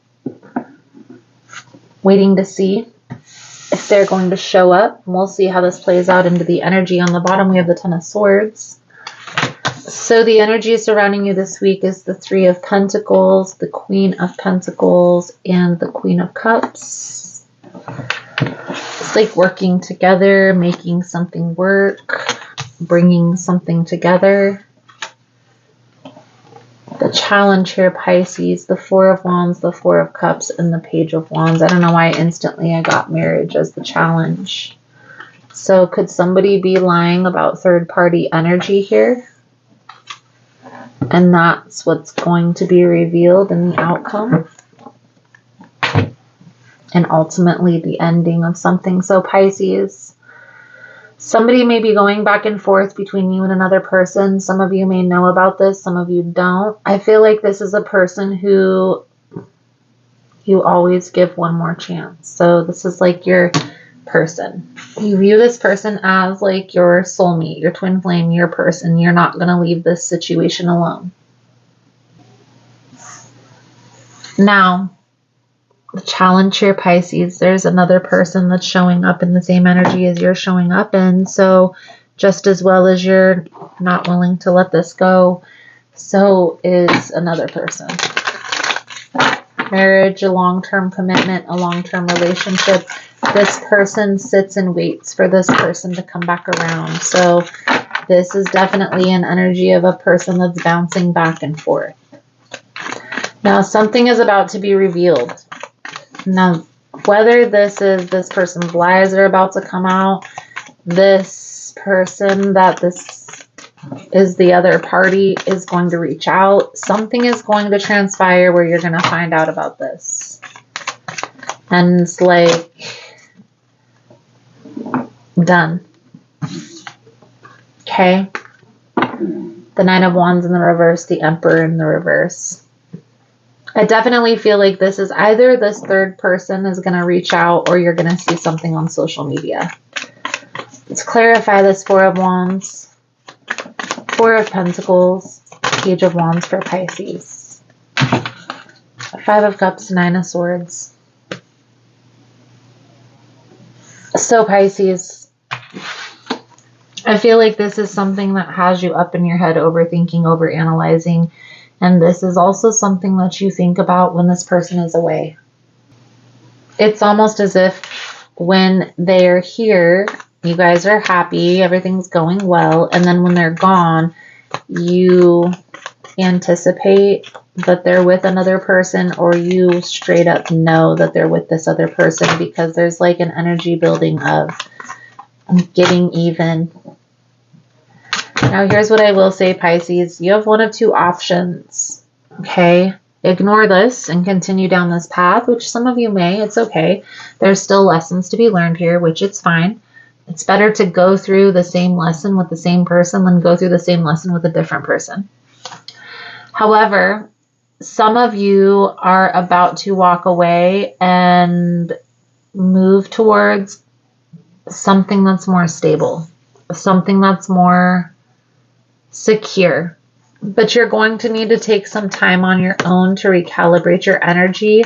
Waiting to see if they're going to show up. We'll see how this plays out into the energy. On the bottom, we have the Ten of Swords. So the energy surrounding you this week is the Three of Pentacles, the Queen of Pentacles, and the Queen of Cups. It's like working together, making something work, bringing something together. The challenge here, Pisces, the Four of Wands, the Four of Cups, and the Page of Wands. I don't know why instantly I got marriage as the challenge. So could somebody be lying about third-party energy here? And that's what's going to be revealed in the outcome. And ultimately the ending of something. So Pisces, somebody may be going back and forth between you and another person. Some of you may know about this. Some of you don't. I feel like this is a person who you always give one more chance. So this is like your person. You view this person as like your soulmate, your twin flame, your person. You're not going to leave this situation alone. Now, the challenge here, Pisces, there's another person that's showing up in the same energy as you're showing up in. So just as well as you're not willing to let this go, so is another person. Marriage, a long-term commitment, a long-term relationship. This person sits and waits for this person to come back around. So this is definitely an energy of a person that's bouncing back and forth. Now something is about to be revealed. Now, whether this person's lies are about to come out, this person that this is the other party is going to reach out. Something is going to transpire where you're going to find out about this. And it's like, done. Okay. The Nine of Wands in the reverse, the Emperor in the reverse. I definitely feel like this is either this third person is going to reach out or you're going to see something on social media. Let's clarify this Four of Wands, Four of Pentacles, Page of Wands for Pisces, Five of Cups, Nine of Swords. So Pisces, I feel like this is something that has you up in your head, overthinking, overanalyzing. And this is also something that you think about when this person is away. It's almost as if when they're here, you guys are happy, everything's going well. And then when they're gone, you anticipate that they're with another person, or you straight up know that they're with this other person because there's like an energy building of getting even. Now, here's what I will say, Pisces. You have one of two options, okay? Ignore this and continue down this path, which some of you may. It's okay. There's still lessons to be learned here, which it's fine. It's better to go through the same lesson with the same person than go through the same lesson with a different person. However, some of you are about to walk away and move towards something that's more stable, something that's more secure, but you're going to need to take some time on your own to recalibrate your energy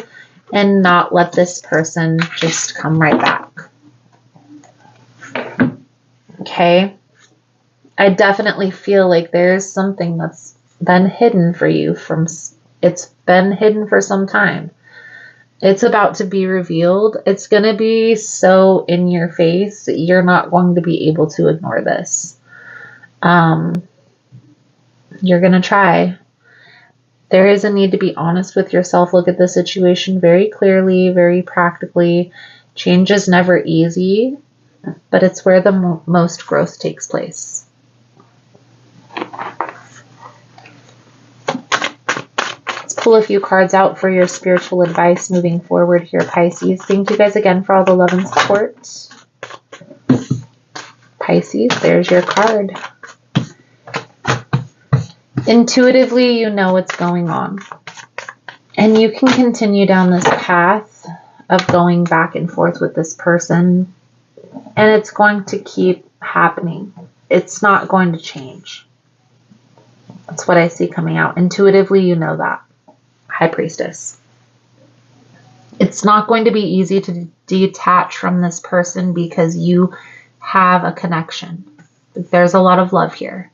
and not let this person just come right back. Okay? I definitely feel like there's something that's been hidden for you it's been hidden for some time. It's about to be revealed. It's going to be so in your face that you're not going to be able to ignore this. You're going to try. There is a need to be honest with yourself. Look at the situation very clearly, very practically. Change is never easy, but it's where the most growth takes place. Let's pull a few cards out for your spiritual advice moving forward here, Pisces. Thank you guys again for all the love and support. Pisces, there's your card. Intuitively, you know what's going on. And you can continue down this path of going back and forth with this person. And it's going to keep happening. It's not going to change. That's what I see coming out. Intuitively, you know that. High Priestess. It's not going to be easy to detach from this person because you have a connection. There's a lot of love here.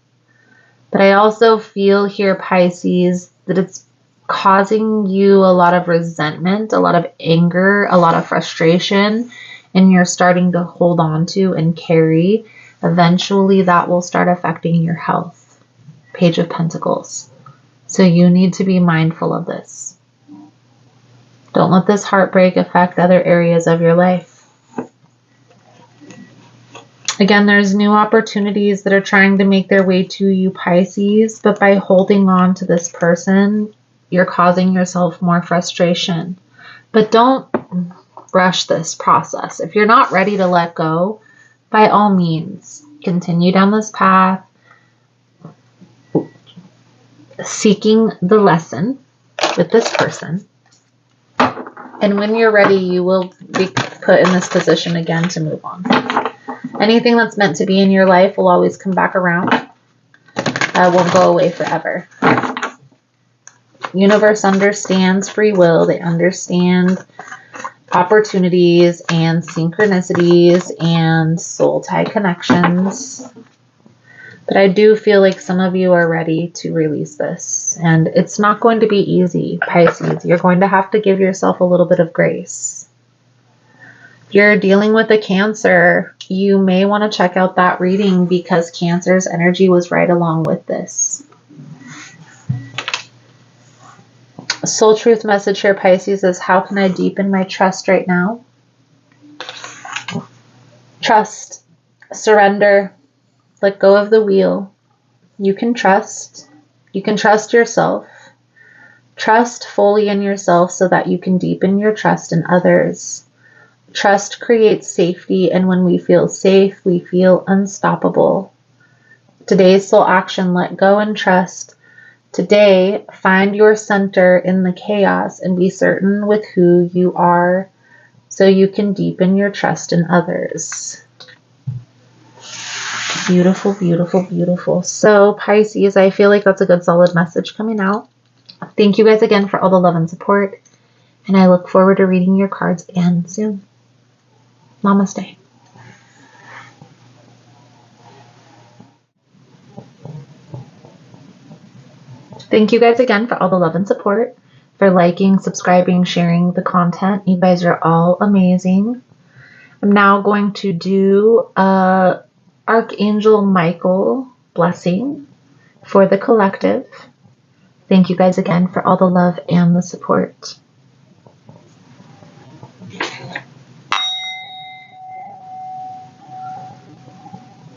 But I also feel here, Pisces, that it's causing you a lot of resentment, a lot of anger, a lot of frustration, and you're starting to hold on to and carry. Eventually, that will start affecting your health. Page of Pentacles. So you need to be mindful of this. Don't let this heartbreak affect other areas of your life. Again, there's new opportunities that are trying to make their way to you, Pisces, but by holding on to this person, you're causing yourself more frustration. But don't rush this process. If you're not ready to let go, by all means, continue down this path, seeking the lesson with this person. And when you're ready, you will be put in this position again to move on. Anything that's meant to be in your life will always come back around. Won't go away forever. Universe understands free will. They understand opportunities and synchronicities and soul tie connections. But I do feel like some of you are ready to release this. And it's not going to be easy, Pisces. You're going to have to give yourself a little bit of grace. If you're dealing with a Cancer, you may want to check out that reading because Cancer's energy was right along with this. Soul truth message here, Pisces, is how can I deepen my trust right now? Trust, surrender, let go of the wheel. You can trust. You can trust yourself. Trust fully in yourself so that you can deepen your trust in others. Trust creates safety, and when we feel safe, we feel unstoppable. Today's soul action, let go and trust. Today, find your center in the chaos and be certain with who you are so you can deepen your trust in others. Beautiful, beautiful, beautiful. So, Pisces, I feel like that's a good solid message coming out. Thank you guys again for all the love and support, and I look forward to reading your cards again soon. Namaste. Thank you guys again for all the love and support, for liking, subscribing, sharing the content. You guys are all amazing. I'm now going to do Archangel Michael blessing for the collective. Thank you guys again for all the love and the support.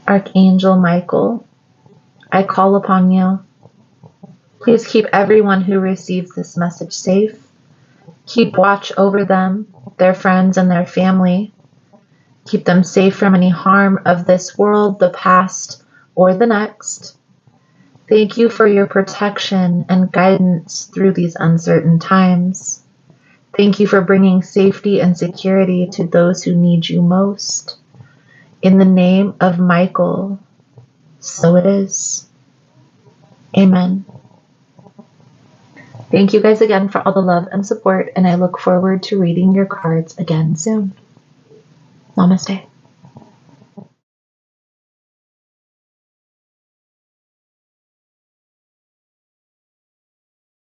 Archangel Michael, I call upon you. Please keep everyone who receives this message safe. Keep watch over them, their friends, and their family. Keep them safe from any harm of this world, the past, or the next. Thank you for your protection and guidance through these uncertain times. Thank you for bringing safety and security to those who need you most. In the name of Michael, so it is. Amen. Thank you guys again for all the love and support, and I look forward to reading your cards again soon. Namaste.